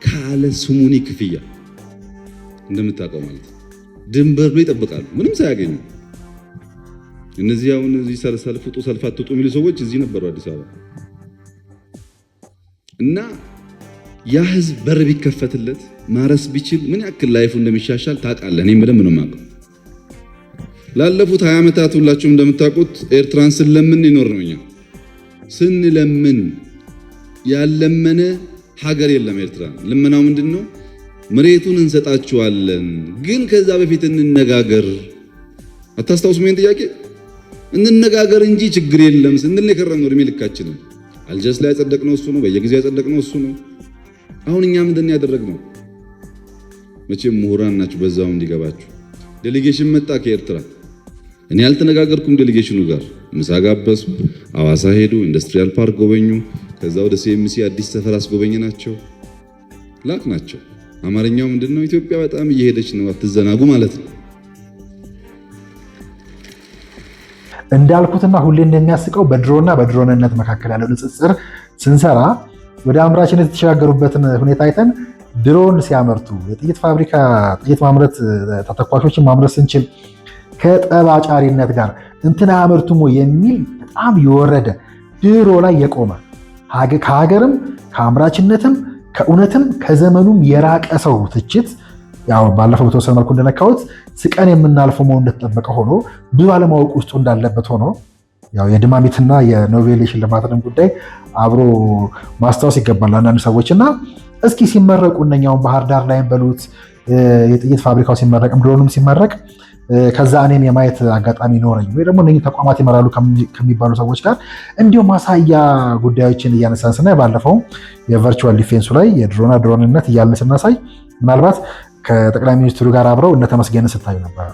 ካለ ስሙኒ ክፍያ እንደምታውቀው ማለት ድንበር ላይ ይጠብቃሉ ምንም ሳያገኙ። እነዚህ አሁን እዚህ ሰልፍ ውጡ ሰልፍ አትውጡ የሚሉ ሰዎች እዚህ ነበሩ አዲስ አበባ እና ያ ህዝብ በር ቢከፈትለት ማረስ ቢችል ምን ያክል ላይፉ እንደሚሻሻል ታውቃለህ። እኔም በደንብ ነው የማውቀው። ላለፉት 20 ዓመታት ሁላችሁም እንደምታውቁት ኤርትራን ስለምን ይኖር ነው። እኛ ስንለምን ያለመነ ሀገር የለም። ኤርትራ ልመናው ምንድነው? መሬቱን እንሰጣችኋለን ግን ከዛ በፊት እንነጋገር። አታስታውሱም? ይሄን ጥያቄ እንነጋገር እንጂ ችግር የለም ስንል ነው የከረምነው እድሜ ልካችንን። አልጀስ ላይ ያጸደቅነው እሱ ነው። በየጊዜው ያጸደቅነው እሱ ነው። አሁን እኛ ምንድነው ያደረግነው? መቼም ምሁራን ናችሁ በዛው እንዲገባችሁ። ዴሌጌሽን መጣ ከኤርትራ። እኔ ያልተነጋገርኩም ዴሌጌሽኑ ጋር ምሳ ጋበሱ። አዋሳ ሄዱ፣ ኢንዱስትሪያል ፓርክ ጎበኙ። ከዛ ወደ ሲኤምሲ አዲስ ሰፈር አስጎበኝ ናቸው ላክ ናቸው። አማርኛው ምንድነው? ኢትዮጵያ በጣም እየሄደች ነው አትዘናጉ ማለት ነው። እንዳልኩትና ሁሌ እንደሚያስቀው በድሮና በድሮንነት መካከል ያለው ንጽጽር ስንሰራ ወደ አምራችነት የተሸጋገሩበትን ሁኔታ አይተን ድሮን ሲያመርቱ የጥይት ፋብሪካ ጥይት ማምረት ተተኳሾችን ማምረት ስንችል ከጠባጫሪነት ጋር እንትን አያመርቱም የሚል በጣም የወረደ ድሮ ላይ የቆመ ከሀገርም ከአምራችነትም ከእውነትም ከዘመኑም የራቀ ሰው ትችት ያው ባለፈው በተወሰነ መልኩ እንደነካሁት ስቀን የምናልፈው መሆን እንደተጠበቀ ሆኖ ብዙ አለማወቅ ውስጡ እንዳለበት ሆኖ ያው የድማሚትና የኖቤል ሽልማትንም ጉዳይ አብሮ ማስታወስ ይገባል አንዳንድ ሰዎች እና እስኪ ሲመረቁ እነኛውን ባህር ዳር ላይም በሉት የጥይት ፋብሪካው ሲመረቅም ድሮንም ሲመረቅ ከዛ እኔም የማየት አጋጣሚ ኖረኝ ወይ ደግሞ እነኚህ ተቋማት ይመራሉ ከሚባሉ ሰዎች ጋር እንዲሁ ማሳያ ጉዳዮችን እያነሳን ስናይ ባለፈው የቨርቹዋል ዲፌንሱ ላይ የድሮና ድሮንነት እያልን ስናሳይ ምናልባት ከጠቅላይ ሚኒስትሩ ጋር አብረው እነ ተመስገንን ስታዩ ነበር፣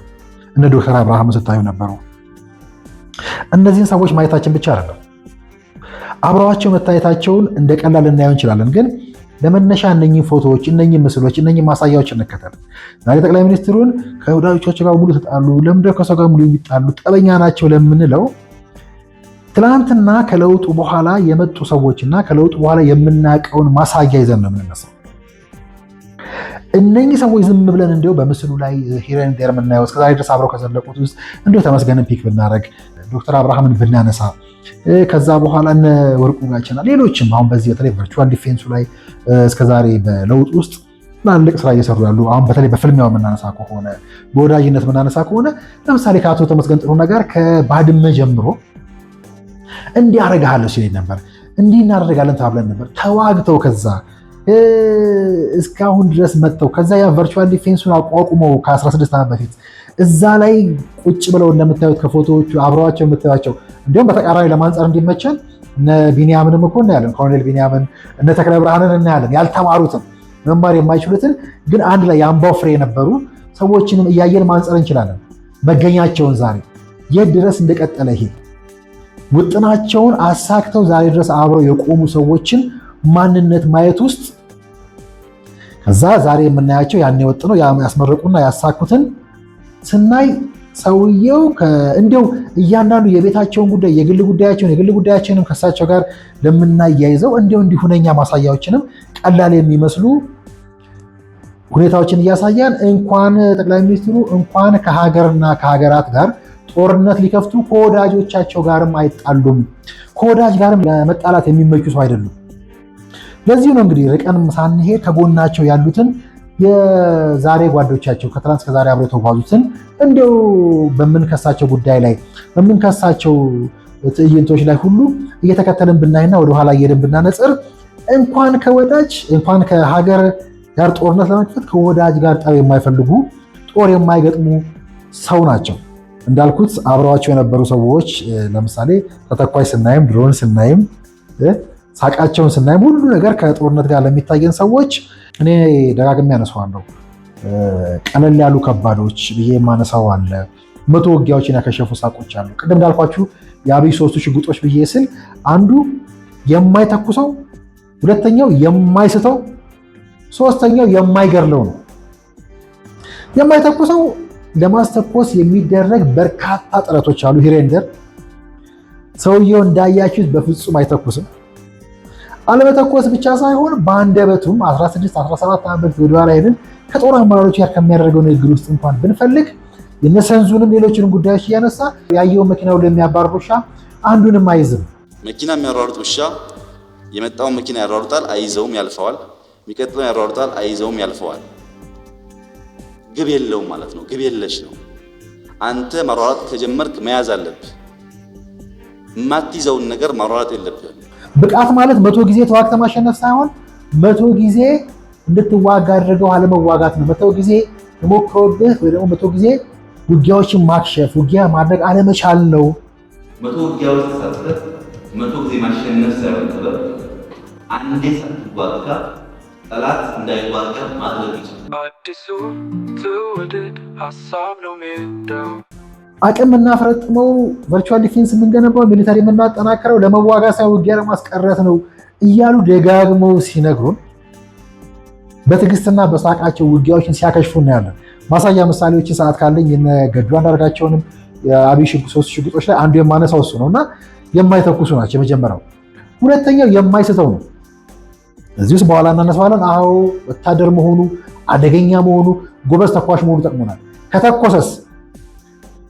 እነ ዶክተር አብርሃምን ስታዩ ነበሩ። እነዚህን ሰዎች ማየታችን ብቻ አይደለም አብረዋቸው መታየታቸውን እንደ ቀላል ልናየው እንችላለን። ግን ለመነሻ እነኚህ ፎቶዎች፣ እነኚህ ምስሎች፣ እነኚህ ማሳያዎች እንከተል። ዛሬ ጠቅላይ ሚኒስትሩን ከወዳጆቻቸው ጋር ሙሉ ተጣሉ፣ ለምንድነው ከሰው ጋር ሙሉ የሚጣሉ ጠበኛ ናቸው ለምንለው ትናንትና ከለውጡ በኋላ የመጡ ሰዎችና ከለውጡ በኋላ የምናውቀውን ማሳያ ይዘን ነው የምንነሳው። እነኚህ ሰዎች ዝም ብለን እንዲያው በምስሉ ላይ ሂረን ዴር የምናየው እስከዛሬ ድረስ አብረው ከዘለቁት ውስጥ እንዲያው ተመስገንን ፒክ ብናደርግ ዶክተር አብርሃምን ብናነሳ ከዛ በኋላ እነ ወርቁ ጋቸና ሌሎችም አሁን በዚህ በተለይ ቨርቹዋል ዲፌንሱ ላይ እስከዛሬ በለውጥ ውስጥ ትላልቅ ስራ እየሰሩ ያሉ አሁን በተለይ በፍልሚያው የምናነሳ ከሆነ በወዳጅነት የምናነሳ ከሆነ ለምሳሌ ከአቶ ተመስገን ጥሩነህ ጋር ከባድመ ጀምሮ እንዲህ አደርግሃለሁ ሲለኝ ነበር፣ እንዲህ እናደርጋለን ተባብለን ነበር። ተዋግተው ከዛ እስካሁን ድረስ መጥተው ከዛ ያ ቨርቹዋል ዲፌንሱን አቋቁመው ከ16 ዓመት በፊት እዛ ላይ ቁጭ ብለው እንደምታዩት ከፎቶዎቹ አብረዋቸው የምታዩቸው እንዲሁም በተቃራኒ ለማንጸር እንዲመቸን እነ ቢንያምንም እኮ እናያለን። ኮሎኔል ቢንያምን እነ ተክለ ብርሃንን እናያለን። ያልተማሩትን መማር የማይችሉትን ግን አንድ ላይ የአምባው ፍሬ የነበሩ ሰዎችንም እያየን ማንጸር እንችላለን። መገኛቸውን ዛሬ የት ድረስ እንደቀጠለ ይሄ ውጥናቸውን አሳክተው ዛሬ ድረስ አብረው የቆሙ ሰዎችን ማንነት ማየት ውስጥ ከዛ ዛሬ የምናያቸው ያን የወጥ ነው ያስመረቁና ያሳኩትን ስናይ ሰውየው እንዲያው እያንዳንዱ የቤታቸውን ጉዳይ የግል ጉዳያቸውንም ከሳቸው ጋር ለምናያይዘው እንዲያው እንዲሁነኛ ማሳያዎችንም ቀላል የሚመስሉ ሁኔታዎችን እያሳያን እንኳን ጠቅላይ ሚኒስትሩ እንኳን ከሀገርና ከሀገራት ጋር ጦርነት ሊከፍቱ ከወዳጆቻቸው ጋርም አይጣሉም። ከወዳጅ ጋርም ለመጣላት የሚመቹ ሰው አይደሉም። ለዚህ ነው እንግዲህ ርቀንም ሳንሄድ ከጎናቸው ያሉትን የዛሬ ጓዶቻቸው ከትናንት እስከ ዛሬ አብረው የተጓዙትን እንዲያው በምንከሳቸው ጉዳይ ላይ በምንከሳቸው ትዕይንቶች ላይ ሁሉ እየተከተልን ብናይና ወደኋላ እየሄድን ብናነጽር እንኳን ከወዳጅ እንኳን ከሀገር ጋር ጦርነት ለመክፈት ከወዳጅ ጋር ጠብ የማይፈልጉ ጦር የማይገጥሙ ሰው ናቸው። እንዳልኩት አብረዋቸው የነበሩ ሰዎች ለምሳሌ ተተኳሽ ስናይም ድሮን ስናይም ሳቃቸውን ስናይም ሁሉ ነገር ከጦርነት ጋር ለሚታየን ሰዎች እኔ ደጋግሜ ያነሳዋለሁ። ቀለል ያሉ ከባዶች ብዬ የማነሳው አለ። 100 ውጊያዎችን ያከሸፉ ሳቆች አሉ። ቅድም እንዳልኳችሁ የአብይ 3 ሽጉጦች ብዬ ስል አንዱ የማይተኩሰው፣ ሁለተኛው የማይስተው፣ ሶስተኛው የማይገርለው ነው። የማይተኩሰው ለማስተኮስ የሚደረግ በርካታ ጥረቶች አሉ። ሂሬንደር ሰውየው እንዳያችሁት በፍጹም አይተኩስም። አለመተኮስ ብቻ ሳይሆን በአንደበቱም 16 17 ዓመት ወደኋላ ሄድን ከጦር አመራሮች ጋር ከሚያደርገው ንግግር ውስጥ እንኳን ብንፈልግ የነሰንዙንም ሌሎችንም ጉዳዮች እያነሳ ያየውን መኪናው ለሚያባርር ውሻ አንዱንም አይዝም። መኪና የሚያሯሩጥ ውሻ የመጣውን መኪና ያሯሩጣል፣ አይዘውም፣ ያልፈዋል። የሚቀጥለውን ያሯሩጣል፣ አይዘውም፣ ያልፈዋል። ግብ የለውም ማለት ነው። ግብ የለሽ ነው። አንተ ማሯሯጥ ከጀመርክ መያዝ አለብህ። የማትይዘውን ነገር ማሯሯጥ የለብህም። ብቃት ማለት 100 ጊዜ ተዋግተህ ማሸነፍ ሳይሆን 100 ጊዜ እንድትዋጋ አድርገው አለመዋጋት ነው። 100 ጊዜ ተሞክሮብህ ወይ ደግሞ 100 ጊዜ ውጊያዎችን ማክሸፍ ውጊያ ማድረግ አለመቻል ነው። 100 ውጊያዎች ተሳትፈህ 100 ጊዜ ማሸነፍ ሳይሆን ጥበብ አንዴ ሳትዋጋ ጠላት እንዳይዋጋ ማድረግ ይችላል። አቅም የምናፈረጥመው ቨርቹዋል ዲፌንስ የምንገነባው ሚሊተሪ የምናጠናከረው ለመዋጋት ሳይሆን ውጊያ ለማስቀረት ነው እያሉ ደጋግመው ሲነግሩን በትዕግስትና በሳቃቸው ውጊያዎችን ሲያከሽፉ እናያለን። ማሳያ ምሳሌዎችን ሰዓት ካለኝ የነ ገዱ አንዳርጋቸውንም የአብይ 3 ሽጉጦች ላይ አንዱ የማነሳው እሱ ነው እና የማይተኩሱ ናቸው የመጀመሪያው። ሁለተኛው የማይስተው ነው። እዚህ ውስጥ በኋላ እናነሳዋለን። አዎ ወታደር መሆኑ አደገኛ መሆኑ ጎበዝ ተኳሽ መሆኑ ጠቅሞናል። ከተኮሰስ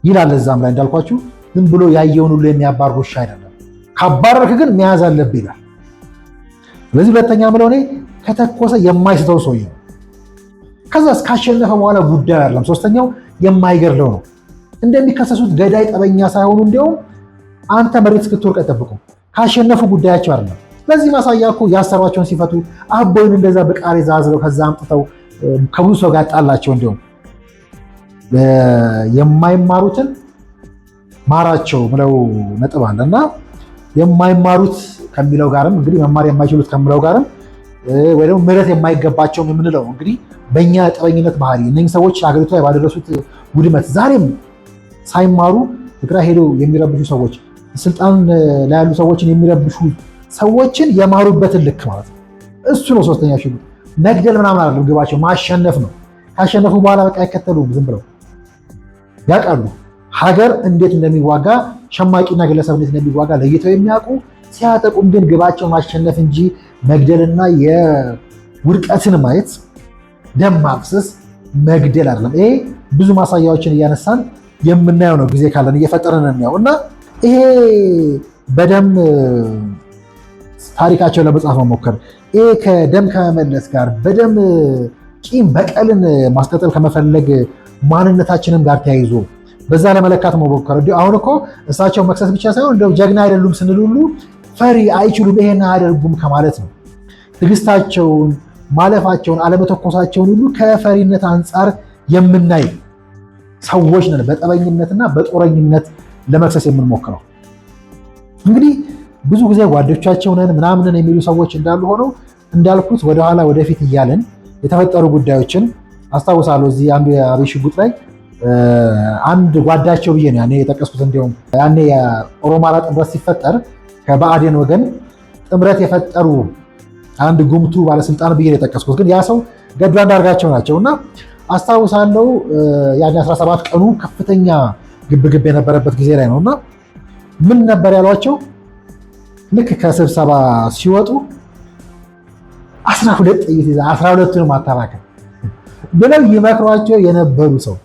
ይላል እዛም ላይ እንዳልኳችሁ ዝም ብሎ ያየውን ሁሉ የሚያባርር ውሻ አይደለም። ካባረርክ ግን መያዝ አለብህ ይላል። ስለዚህ ሁለተኛ ምለው እኔ ከተኮሰ የማይስተው ሰውዬ ነው። ከዛ ካሸነፈ በኋላ ጉዳዩ አይደለም። ሶስተኛው የማይገድለው ነው። እንደሚከሰሱት ገዳይ ጠበኛ ሳይሆኑ እንዲያውም አንተ መሬት እስክትወርቅ አይጠብቁም። ካሸነፉ ጉዳያቸው አይደለም። ለዚህ ማሳያ እኮ ያሰሯቸውን ሲፈቱ አቦይን እንደዛ በቃሬዛ አዝለው ከዛ አምጥተው ከብዙ ሰው ጋር ጣላቸው። እንዲሁም የማይማሩትን ማራቸው ብለው ነጥብ አለ እና የማይማሩት ከሚለው ጋርም እንግዲህ መማር የማይችሉት ከሚለው ጋርም ወይ ደግሞ ምሕረት የማይገባቸውም የምንለው እንግዲህ በእኛ ጠበኝነት ባህሪ እነኝህ ሰዎች ሀገሪቱ ላይ ባደረሱት ውድመት ዛሬም ሳይማሩ ትግራይ ሄደው የሚረብሹ ሰዎች፣ ስልጣን ላይ ያሉ ሰዎችን የሚረብሹ ሰዎችን የማሩበትን ልክ ማለት ነው። እሱ ነው ሶስተኛ ሽጉጥ። መግደል ምናምን አይደለም፣ ግባቸው ማሸነፍ ነው። ካሸነፉ በኋላ በቃ አይከተሉም፣ ዝም ብለው ያውቃሉ ሀገር እንዴት እንደሚዋጋ፣ ሸማቂና ግለሰብ እንዴት እንደሚዋጋ ለይተው የሚያውቁ ሲያጠቁም ግን ግባቸው ማሸነፍ እንጂ መግደልና የውድቀትን ማየት ደም ማፍሰስ መግደል አይደለም። ይሄ ብዙ ማሳያዎችን እያነሳን የምናየው ነው። ጊዜ ካለን እየፈጠረን ነው እና ይሄ በደም ታሪካቸው ለመጻፍ መሞከር ይሄ ከደም ከመመለስ ጋር በደም ቂም በቀልን ማስቀጠል ከመፈለግ ማንነታችንም ጋር ተያይዞ በዛ ለመለካት መሞከር። አሁን እኮ እሳቸው መክሰስ ብቻ ሳይሆን እንደው ጀግና አይደሉም ስንል ሁሉ ፈሪ አይችሉም ይሄን አያደርጉም ከማለት ነው። ትዕግስታቸውን፣ ማለፋቸውን፣ አለመተኮሳቸውን ሁሉ ከፈሪነት አንጻር የምናይ ሰዎች ነን። በጠበኝነትና በጦረኝነት ለመክሰስ የምንሞክረው እንግዲህ ብዙ ጊዜ ጓዶቻቸው ነን ምናምንን የሚሉ ሰዎች እንዳሉ ሆነው እንዳልኩት ወደኋላ ወደፊት እያለን የተፈጠሩ ጉዳዮችን አስታውሳለሁ። እዚህ አንዱ የአብይ ሽጉጥ ላይ አንድ ጓዳቸው ብዬ ነው ያኔ የጠቀስኩት። እንዲሁም ያኔ የኦሮማራ ጥምረት ሲፈጠር ከብአዴን ወገን ጥምረት የፈጠሩ አንድ ጉምቱ ባለስልጣን ብዬ ነው የጠቀስኩት። ግን ያ ሰው ገዱ አንዳርጋቸው ናቸው እና አስታውሳለሁ ያኔ 17 ቀኑ ከፍተኛ ግብግብ የነበረበት ጊዜ ላይ ነው እና ምን ነበር ያሏቸው? ልክ ከስብሰባ ሲወጡ 12 ጥይት ይዛ 12ቱንም አታባከን ብለው ይመክሯቸው የነበሩ ሰው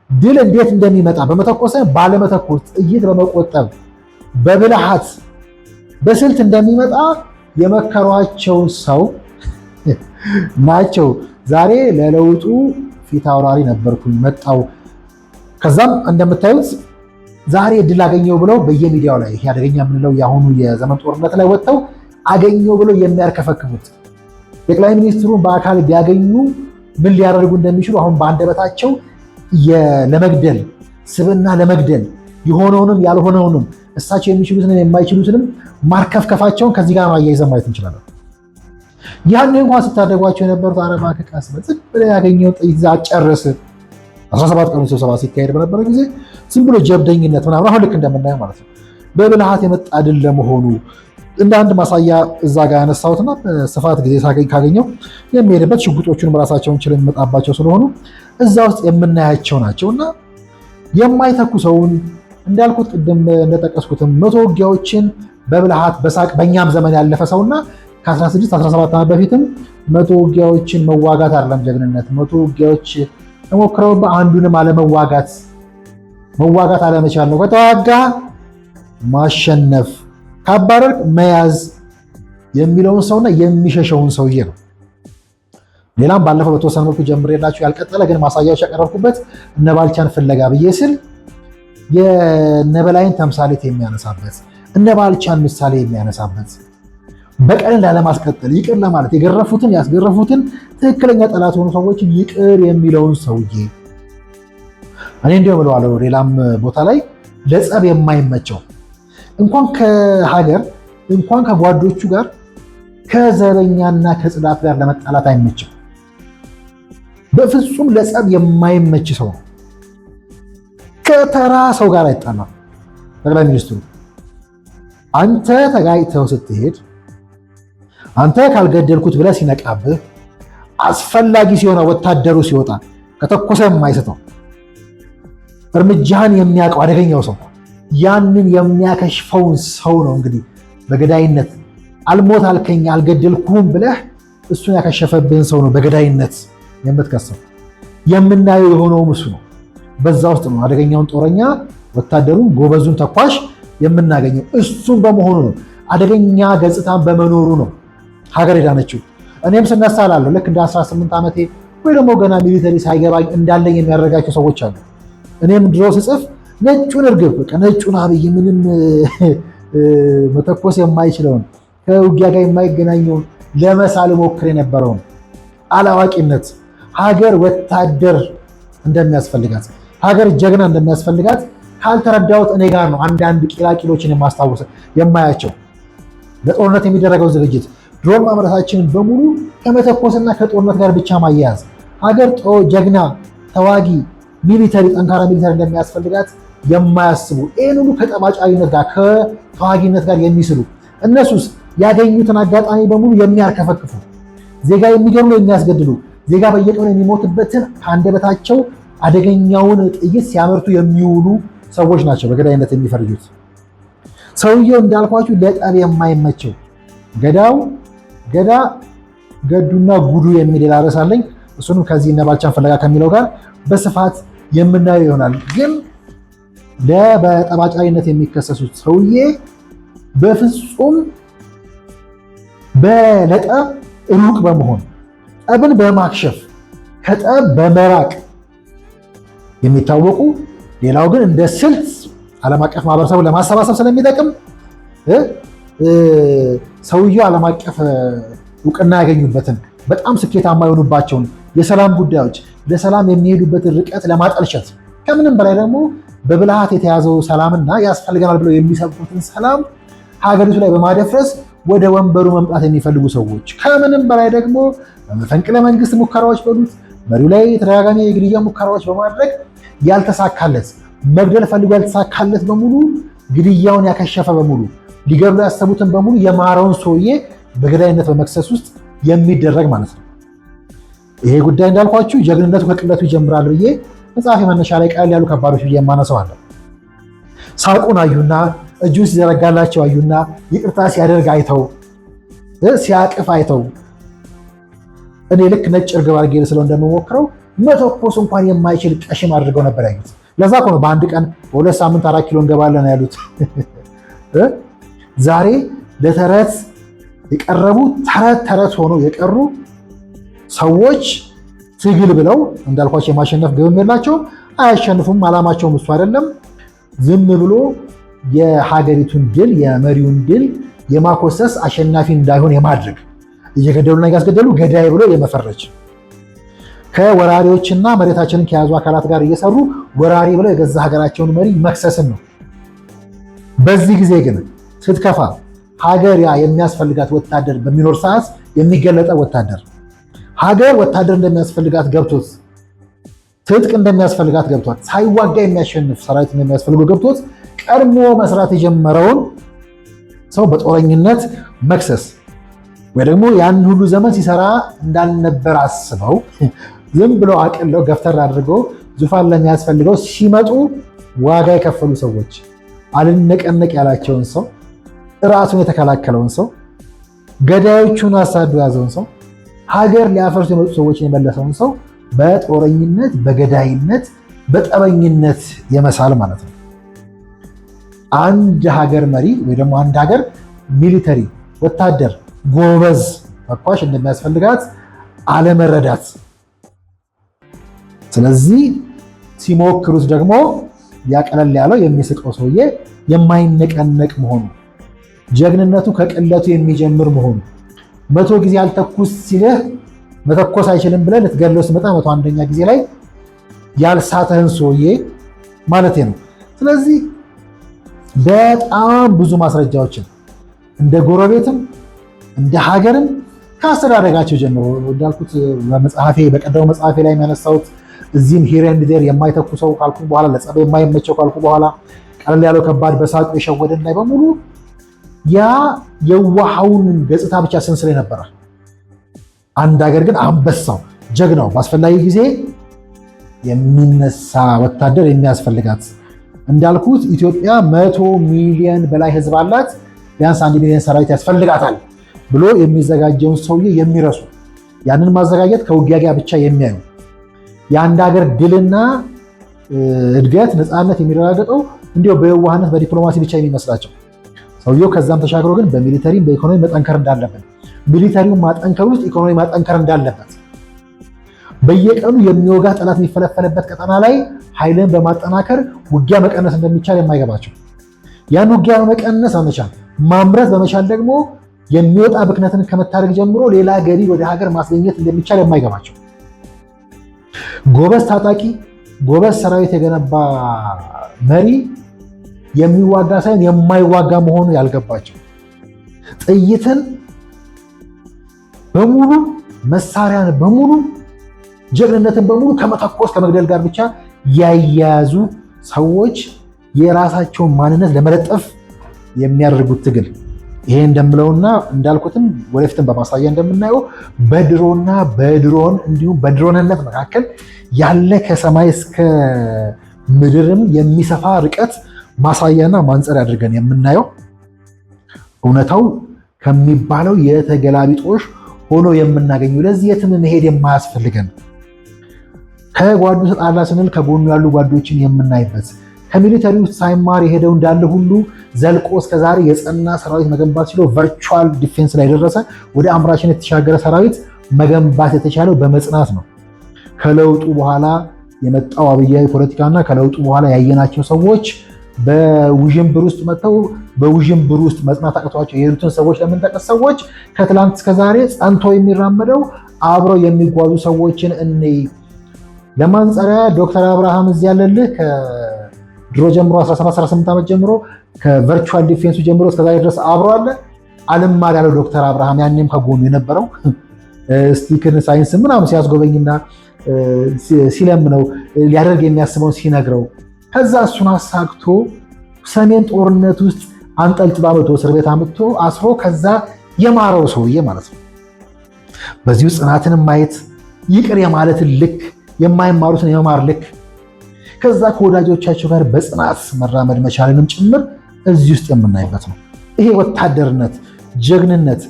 ድል እንዴት እንደሚመጣ በመተኮስ ባለመተኮስ ጥይት በመቆጠብ በብልሃት በስልት እንደሚመጣ የመከሯቸው ሰው ናቸው። ዛሬ ለለውጡ ፊት አውራሪ ነበርኩኝ መጣው። ከዛም እንደምታዩት ዛሬ ድል አገኘው ብለው በየሚዲያው ላይ ይሄ አደገኛ የምንለው የአሁኑ የዘመን ጦርነት ላይ ወጥተው አገኘው ብለው የሚያርከፈክሙት ጠቅላይ ሚኒስትሩን በአካል ቢያገኙ ምን ሊያደርጉ እንደሚችሉ አሁን በአንደበታቸው ለመግደል ስብዕና ለመግደል የሆነውንም ያልሆነውንም እሳቸው የሚችሉትንም የማይችሉትንም ማርከፍከፋቸውን ከዚህ ጋር አያይዘን ማየት እንችላለን። ያን እንኳን ስታደጓቸው የነበሩት አረባ ከቃስ ዝም ብለህ ያገኘው ጥይት ይዘህ አጨርስ 17 ቀኑ ስብሰባ ሲካሄድ በነበረ ጊዜ ዝም ብሎ ጀብደኝነት ምናምን አሁን ልክ እንደምናየው ማለት ነው በብልሃት የመጣ ድል ለመሆኑ እንደ አንድ ማሳያ እዛ ጋር ያነሳሁትና በስፋት ጊዜ ካገኘው የሚሄድበት ሽጉጦቹንም ራሳቸውን ችለው የሚመጣባቸው ስለሆኑ እዛ ውስጥ የምናያቸው ናቸውና የማይተኩ ሰውን እንዳልኩት ቅድም እንደጠቀስኩትም 100 ውጊያዎችን በብልሃት በሳቅ በእኛም ዘመን ያለፈ ሰውና ከ16 17 ዓመት በፊትም 100 ውጊያዎችን መዋጋት አይደለም ጀግንነት 100 ውጊያዎች ተሞክረው በአንዱንም መዋጋት አለመቻል ነው። ከተዋጋ ማሸነፍ ካባረር መያዝ የሚለውን ሰውና የሚሸሸውን ሰውዬ ነው። ሌላም ባለፈው በተወሰነ መልኩ ጀምሬላችሁ ያልቀጠለ ግን ማሳያዎች ያቀረብኩበት እነ ባልቻን ፍለጋ ብዬ ስል የነበላይን ተምሳሌት የሚያነሳበት እነ ባልቻን ምሳሌ የሚያነሳበት በቀልን ላለማስቀጠል ይቅር ለማለት የገረፉትን ያስገረፉትን ትክክለኛ ጠላት የሆኑ ሰዎችን ይቅር የሚለውን ሰውዬ እኔ እንዲሁ እምለዋለሁ። ሌላም ቦታ ላይ ለጸብ የማይመቸው እንኳን ከሀገር እንኳን ከጓዶቹ ጋር ከዘበኛና ከጽዳት ጋር ለመጣላት አይመችም። በፍጹም ለጸብ የማይመች ሰው ነው። ከተራ ሰው ጋር አይጣላም። ጠቅላይ ሚኒስትሩ አንተ ተጋጭተው ስትሄድ አንተ ካልገደልኩት ብለህ ሲነቃብህ አስፈላጊ ሲሆን ወታደሩ ሲወጣ ከተኮሰ የማይስተው እርምጃህን የሚያውቀው አደገኛው ሰው ያንን የሚያከሽፈውን ሰው ነው እንግዲህ በገዳይነት አልሞት አልከኝ አልገደልኩም ብለህ እሱን ያከሸፈብህን ሰው ነው በገዳይነት የምትከሰው። የምናየው የሆነውም እሱ ነው። በዛ ውስጥ ነው አደገኛውን ጦረኛ ወታደሩን ጎበዙን ተኳሽ የምናገኘው እሱን በመሆኑ ነው። አደገኛ ገጽታን በመኖሩ ነው ሀገር ሄዳነችው። እኔም ስነሳ እላለሁ ልክ እንደ 18 ዓመቴ ወይ ደግሞ ገና ሚሊተሪ ሳይገባኝ እንዳለኝ የሚያደርጋቸው ሰዎች አሉ። እኔም ድሮ ስጽፍ ነጩን እርግብ በቃ ነጩን አብይ ምንም መተኮስ የማይችለውን ከውጊያ ጋር የማይገናኘውን ለመሳል ሞክር የነበረውን አላዋቂነት ሀገር ወታደር እንደሚያስፈልጋት ሀገር ጀግና እንደሚያስፈልጋት ካልተረዳሁት እኔ ጋር ነው አንዳንድ ቂላቂሎችን የማስታወስ የማያቸው። ለጦርነት የሚደረገው ዝግጅት ድሮን ማምረታችንን በሙሉ ከመተኮስና ከጦርነት ጋር ብቻ ማያያዝ ሀገር ጀግና ተዋጊ ሚሊተሪ ጠንካራ ሚሊተሪ እንደሚያስፈልጋት የማያስቡ ይህን ሁሉ ከጠባጫሪነት ጋር ከተዋጊነት ጋር የሚስሉ እነሱስ ያገኙትን አጋጣሚ በሙሉ የሚያርከፈክፉ ዜጋ የሚገድሉ የሚያስገድሉ ዜጋ በየቀኑ የሚሞትበትን ከአንደበታቸው አደገኛውን ጥይት ሲያመርቱ የሚውሉ ሰዎች ናቸው በገዳይነት የሚፈርጁት። ሰውየው እንዳልኳችሁ ለጠብ የማይመቸው ገዱና ጉዱ የሚል ርዕስ አለኝ። እሱንም ከዚህ እነ ባልቻን ፍለጋ ከሚለው ጋር በስፋት የምናየው ይሆናል። ግን በጠባጫሪነት የሚከሰሱት ሰውዬ በፍጹም ለጠብ ሩቅ በመሆን ጠብን በማክሸፍ ከጠብ በመራቅ የሚታወቁ ሌላው ግን እንደ ስልት ዓለም አቀፍ ማህበረሰቡን ለማሰባሰብ ስለሚጠቅም ሰውየው ዓለም አቀፍ እውቅና ያገኙበትን በጣም ስኬታማ የሆኑባቸውን የሰላም ጉዳዮች ለሰላም የሚሄዱበትን ርቀት ለማጠልሸት ከምንም በላይ ደግሞ በብልሃት የተያዘው ሰላምና ያስፈልገናል ብለው የሚሰብኩትን ሰላም ሀገሪቱ ላይ በማደፍረስ ወደ ወንበሩ መምጣት የሚፈልጉ ሰዎች ከምንም በላይ ደግሞ በመፈንቅለ መንግስት ሙከራዎች በሉት መሪው ላይ ተደጋጋሚ የግድያ ሙከራዎች በማድረግ ያልተሳካለት መግደል ፈልጎ ያልተሳካለት በሙሉ ግድያውን ያከሸፈ በሙሉ ሊገድሉ ያሰቡትን በሙሉ የማረውን ሰውዬ በገዳይነት በመክሰስ ውስጥ የሚደረግ ማለት ነው። ይሄ ጉዳይ እንዳልኳችሁ ጀግንነቱ ከቅለቱ ይጀምራል ብዬ መጽሐፍ መነሻ ላይ ቃል ያሉ ከባዶች ብዬ የማነሳው አለ። ሳቁን አዩና እጁን ሲዘረጋላቸው አዩና ይቅርታ ሲያደርግ አይተው ሲያቅፍ አይተው እኔ ልክ ነጭ እርግብ አድርጌ ስለው እንደምሞክረው መተኮስ እንኳን የማይችል ቀሽም አድርገው ነበር ያዩት። ለዛ እኮ ነው በአንድ ቀን በ2 ሳምንት 4 ኪሎ እንገባለን ያሉት። ዛሬ ለተረት የቀረቡ ተረት ሆነው የቀሩ ሰዎች ትግል ብለው እንዳልኳቸው የማሸነፍ ግብም የላቸውም፣ አያሸንፉም። አላማቸውም እሱ አይደለም። ዝም ብሎ የሀገሪቱን ድል የመሪውን ድል የማኮሰስ አሸናፊ እንዳይሆን የማድረግ እየገደሉና እያስገደሉ ገዳይ ብሎ የመፈረጅ ከወራሪዎችና መሬታችንን ከያዙ አካላት ጋር እየሰሩ ወራሪ ብለው የገዛ ሀገራቸውን መሪ መክሰስን ነው። በዚህ ጊዜ ግን ስትከፋ ሀገር የሚያስፈልጋት ወታደር በሚኖር ሰዓት የሚገለጠው ሀገር ወታደር እንደሚያስፈልጋት ገብቶት ትጥቅ እንደሚያስፈልጋት ገብቶት ሳይዋጋ የሚያሸንፍ ሰራዊት እንደሚያስፈልገው ገብቶት ቀድሞ መስራት የጀመረውን ሰው በጦረኝነት መክሰስ ወይ ደግሞ ያን ሁሉ ዘመን ሲሰራ እንዳልነበር አስበው ዝም ብለው አቅለው ገፍተር አድርገው ዙፋን ለሚያስፈልገው ሲመጡ ዋጋ የከፈሉ ሰዎች አልነቀነቅ ያላቸውን ሰው ራሱን የተከላከለውን ሰው ገዳዮቹን አሳዶ ያዘውን ሰው ሀገር ሊያፈርሱ የመጡ ሰዎችን የመለሰውን ሰው በጦረኝነት በገዳይነት በጠበኝነት የመሳል ማለት ነው። አንድ ሀገር መሪ ወይ ደግሞ አንድ ሀገር ሚሊተሪ ወታደር ጎበዝ ተኳሽ እንደሚያስፈልጋት አለመረዳት። ስለዚህ ሲሞክሩት ደግሞ ያቀለል ያለው የሚስቀው ሰውዬ የማይነቀነቅ መሆኑ፣ ጀግንነቱ ከቅለቱ የሚጀምር መሆኑ፣ 100 ጊዜ አልተኩስ ሲልህ መተኮስ አይችልም ብለህ ልትገለው ሲመጣ 101ኛ ጊዜ ላይ ያልሳተህን ሰውዬ ማለት ነው። ስለዚህ በጣም ብዙ ማስረጃዎችን እንደ ጎረቤትም እንደ ሀገርም ከአስተዳደጋቸው ጀምሮ እንዳልኩት በመጽሐፌ በቀደሙ መጽሐፌ ላይ የሚያነሳሁት እዚህም ሂር ኤንድ ዜር የማይተኩሰው ካልኩ በኋላ ለጸብ የማይመቸው ካልኩ በኋላ ቀለል ያለው ከባድ በሳቅ የሸወደን ላይ በሙሉ ያ የዋሃውን ገጽታ ብቻ ስንስል ነበረ። አንድ ሀገር ግን አንበሳው ጀግናው በአስፈላጊ ጊዜ የሚነሳ ወታደር የሚያስፈልጋት እንዳልኩት ኢትዮጵያ 100 ሚሊዮን በላይ ህዝብ አላት። ቢያንስ 1 ሚሊዮን ሰራዊት ያስፈልጋታል ብሎ የሚዘጋጀውን ሰውዬ የሚረሱ ያንን ማዘጋጀት ከውጊያ ጋር ብቻ የሚያዩ የአንድ ሀገር ድልና እድገት ነፃነት የሚረጋገጠው እንዲሁ በየዋህነት በዲፕሎማሲ ብቻ የሚመስላቸው ሰውየው ከዛም ተሻግሮ ግን በሚሊተሪም በኢኮኖሚ መጠንከር እንዳለበት ሚሊተሪው ማጠንከር ውስጥ ኢኮኖሚ ማጠንከር እንዳለበት በየቀኑ የሚወጋ ጠላት የሚፈለፈለበት ቀጠና ላይ ኃይልን በማጠናከር ውጊያ መቀነስ እንደሚቻል የማይገባቸው ያን ውጊያ በመቀነስ በመቻል ማምረት በመቻል ደግሞ የሚወጣ ብክነትን ከመታደግ ጀምሮ ሌላ ገቢ ወደ ሀገር ማስገኘት እንደሚቻል የማይገባቸው ጎበዝ ታጣቂ ጎበዝ ሰራዊት የገነባ መሪ የሚዋጋ ሳይሆን የማይዋጋ መሆኑ ያልገባቸው ጥይትን በሙሉ መሳሪያን በሙሉ ጀግንነትን በሙሉ ከመተኮስ ከመግደል ጋር ብቻ ያያዙ ሰዎች የራሳቸውን ማንነት ለመለጠፍ የሚያደርጉት ትግል ይሄ እንደምለውና እንዳልኩትም ወደፊትም በማሳያ እንደምናየው በድሮና በድሮን እንዲሁም በድሮንነት መካከል ያለ ከሰማይ እስከ ምድርም የሚሰፋ ርቀት ማሳያና ማንጸር አድርገን የምናየው እውነታው ከሚባለው የተገላቢጦሽ ሆኖ የምናገኘው ለዚህ የትም መሄድ የማያስፈልገን ከጓዱ ተጣላ ስንል ከጎኑ ያሉ ጓዶችን የምናይበት ከሚሊተሪ ውስጥ ሳይማር የሄደው እንዳለ ሁሉ ዘልቆ እስከዛሬ የጸና ሰራዊት መገንባት ሲለው ቨርቹዋል ዲፌንስ ላይ ደረሰ። ወደ አምራችን የተሻገረ ሰራዊት መገንባት የተቻለው በመጽናት ነው። ከለውጡ በኋላ የመጣው አብያዊ ፖለቲካና ከለውጡ በኋላ ያየናቸው ሰዎች በውዥንብር ውስጥ መጥተው በውዥንብር ውስጥ መጽናት አቅቷቸው የሄዱትን ሰዎች ለምንጠቅስ ሰዎች ከትላንት እስከዛሬ ጸንቶ የሚራመደው አብረው የሚጓዙ ሰዎችን እንይ። ለማንጸሪያ ዶክተር አብርሃም እዚህ ያለልህ ከድሮ ጀምሮ 17-18 ዓመት ጀምሮ ከቨርቹዋል ዲፌንሱ ጀምሮ እስከዛሬ ድረስ አብሮ አለ። አልማር ያለው ዶክተር አብርሃም ያኔም ከጎኑ የነበረው ስቲክን ሳይንስ ምናምን ሲያስጎበኝና ሲለምነው ሊያደርግ የሚያስበውን ሲነግረው ከዛ እሱን አሳክቶ ሰሜን ጦርነት ውስጥ አንጠልጥሎ አመቶ እስር ቤት አምጥቶ አስሮ ከዛ የማረው ሰውዬ ማለት ነው። በዚሁ ጽናትን ማየት ይቅር የማለትን ልክ የማይማሩትን የመማር ልክ ከዛ ከወዳጆቻቸው ጋር በጽናት መራመድ መቻልንም ጭምር እዚህ ውስጥ የምናይበት ነው። ይሄ ወታደርነት፣ ጀግንነት፣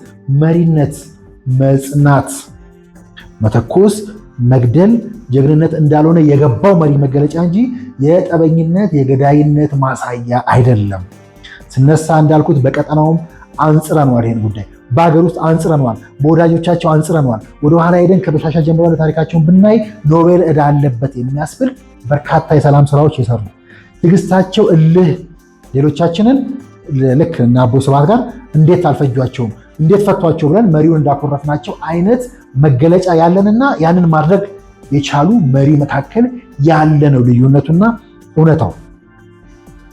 መሪነት፣ መጽናት፣ መተኮስ፣ መግደል ጀግንነት እንዳልሆነ የገባው መሪ መገለጫ እንጂ የጠበኝነት የገዳይነት ማሳያ አይደለም። ስነሳ እንዳልኩት በቀጠናውም አንጽረነዋል። ይሄን ጉዳይ በሀገር ውስጥ አንጽረነዋል፣ በወዳጆቻቸው አንጽረነዋል። ወደኋላ ሄደን ከበሻሻ ጀምሮ ታሪካቸውን ብናይ ኖቤል ዕዳ አለበት የሚያስብል በርካታ የሰላም ስራዎች የሰሩ ትዕግስታቸው እልህ ሌሎቻችንን ልክ እና አቦ ስብሃት ጋር እንዴት አልፈጇቸውም እንዴት ፈቷቸው ብለን መሪውን እንዳኮረፍናቸው አይነት መገለጫ ያለንና ያንን ማድረግ የቻሉ መሪ መካከል ያለ ነው ልዩነቱና እውነታው።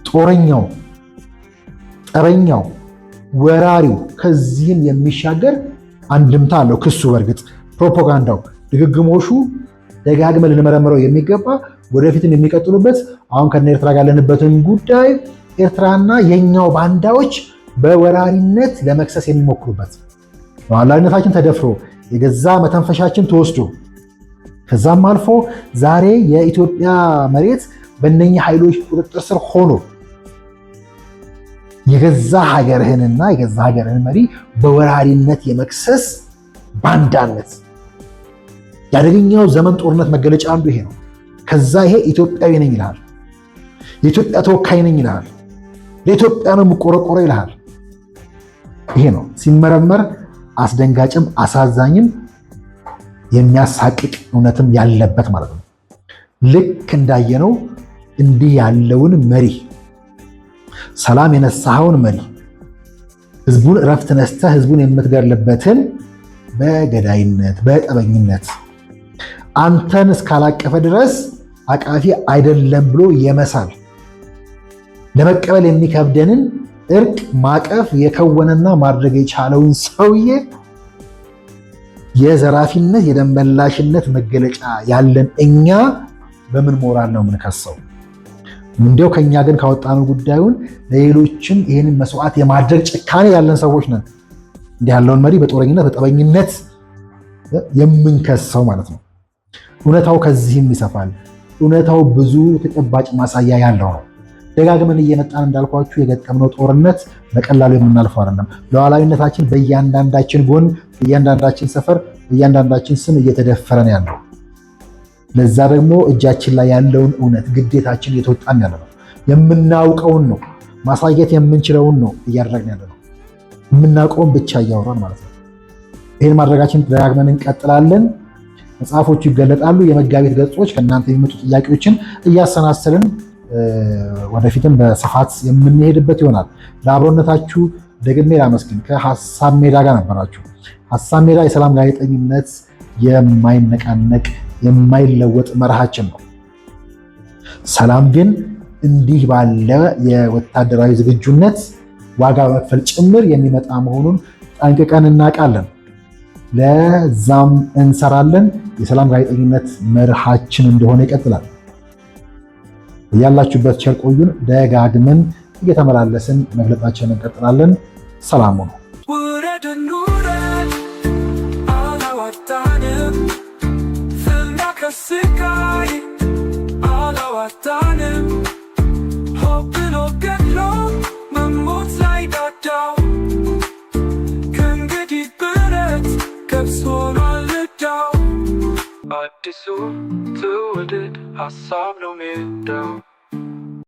ጦረኛው፣ ጠበኛው፣ ወራሪው ከዚህም የሚሻገር አንድምታ አለው ክሱ። በእርግጥ ፕሮፓጋንዳው፣ ድግግሞሹ ደጋግመን ልንመረምረው የሚገባ ወደፊትም የሚቀጥሉበት አሁን ከነ ኤርትራ ጋር ያለንበትን ጉዳይ ኤርትራና የኛው ባንዳዎች በወራሪነት ለመክሰስ የሚሞክሩበት ሉዓላዊነታችን ተደፍሮ የገዛ መተንፈሻችን ተወስዶ ከዛም አልፎ ዛሬ የኢትዮጵያ መሬት በእነኚህ ኃይሎች ቁጥጥር ስር ሆኖ የገዛ ሀገርህንና የገዛ ሀገርህን መሪ በወራሪነት የመክሰስ ባንዳነት የአደገኛው ዘመን ጦርነት መገለጫ አንዱ ይሄ ነው። ከዛ ይሄ ኢትዮጵያዊ ነኝ ይልሃል፣ የኢትዮጵያ ተወካይ ነኝ ይልሃል፣ ለኢትዮጵያ ነው የምቆረቆረው ይልሃል። ይሄ ነው ሲመረመር አስደንጋጭም አሳዛኝም የሚያሳቅቅ እውነትም ያለበት ማለት ነው። ልክ እንዳየነው እንዲህ ያለውን መሪ፣ ሰላም የነሳኸውን መሪ፣ ህዝቡን እረፍት ነስተህ ህዝቡን የምትገድልበትን በገዳይነት በጠበኝነት አንተን እስካላቀፈ ድረስ አቃፊ አይደለም ብሎ የመሳል ለመቀበል የሚከብደንን እርቅ ማቀፍ የከወነና ማድረግ የቻለውን ሰውዬ የዘራፊነት የደንበላሽነት መገለጫ ያለን እኛ በምን ሞራል ነው የምንከሰው? እንዲያው ከኛ ግን ካወጣነው ጉዳዩን ለሌሎችም ይህንን መስዋዕት የማድረግ ጭካኔ ያለን ሰዎች ነን። እንዲህ ያለውን መሪ በጦረኝነት በጠበኝነት የምንከሰው ማለት ነው። እውነታው ከዚህም ይሰፋል። እውነታው ብዙ ተጨባጭ ማሳያ ያለው ነው። ደጋግመን እየመጣን እንዳልኳችሁ የገጠምነው ጦርነት በቀላሉ የምናልፈው አይደለም። ሉዓላዊነታችን በእያንዳንዳችን ጎን፣ በእያንዳንዳችን ሰፈር፣ በእያንዳንዳችን ስም እየተደፈረ ነው ያለው። ለዛ ደግሞ እጃችን ላይ ያለውን እውነት ግዴታችን እየተወጣን ያለ ነው። የምናውቀውን ነው ማሳየት የምንችለውን ነው እያደረግን ያለ ነው። የምናውቀውን ብቻ እያወራን ማለት ነው። ይህን ማድረጋችን ደጋግመን እንቀጥላለን። መጽሐፎቹ ይገለጣሉ። የመጋቢት ገጾች ከእናንተ የሚመጡ ጥያቄዎችን እያሰናሰልን ወደፊትም በስፋት የምንሄድበት ይሆናል። ለአብሮነታችሁ ደግሜ ላመስግን። ከሀሳብ ሜዳ ጋር ነበራችሁ። ሀሳብ ሜዳ የሰላም ጋዜጠኝነት የማይነቃነቅ የማይለወጥ መርሃችን ነው። ሰላም ግን እንዲህ ባለ የወታደራዊ ዝግጁነት ዋጋ በመክፈል ጭምር የሚመጣ መሆኑን ጠንቅቀን እናውቃለን። ለዛም እንሰራለን። የሰላም ጋዜጠኝነት መርሃችን እንደሆነ ይቀጥላል። ያላችሁበት ቸር ቆዩን። ደጋግመን እየተመላለስን መግለጻችንን እንቀጥላለን። ሰላሙ ነው። ከስቃይ አላዋጣንም። ሆብሎ ገድሎ መሞት ላይ ዳዳው ከእንግዲህ ብረት ገብስ ሆኗል ዕዳው። አዲሱ ትውልድ ሀሳብ ነው ሜዳው።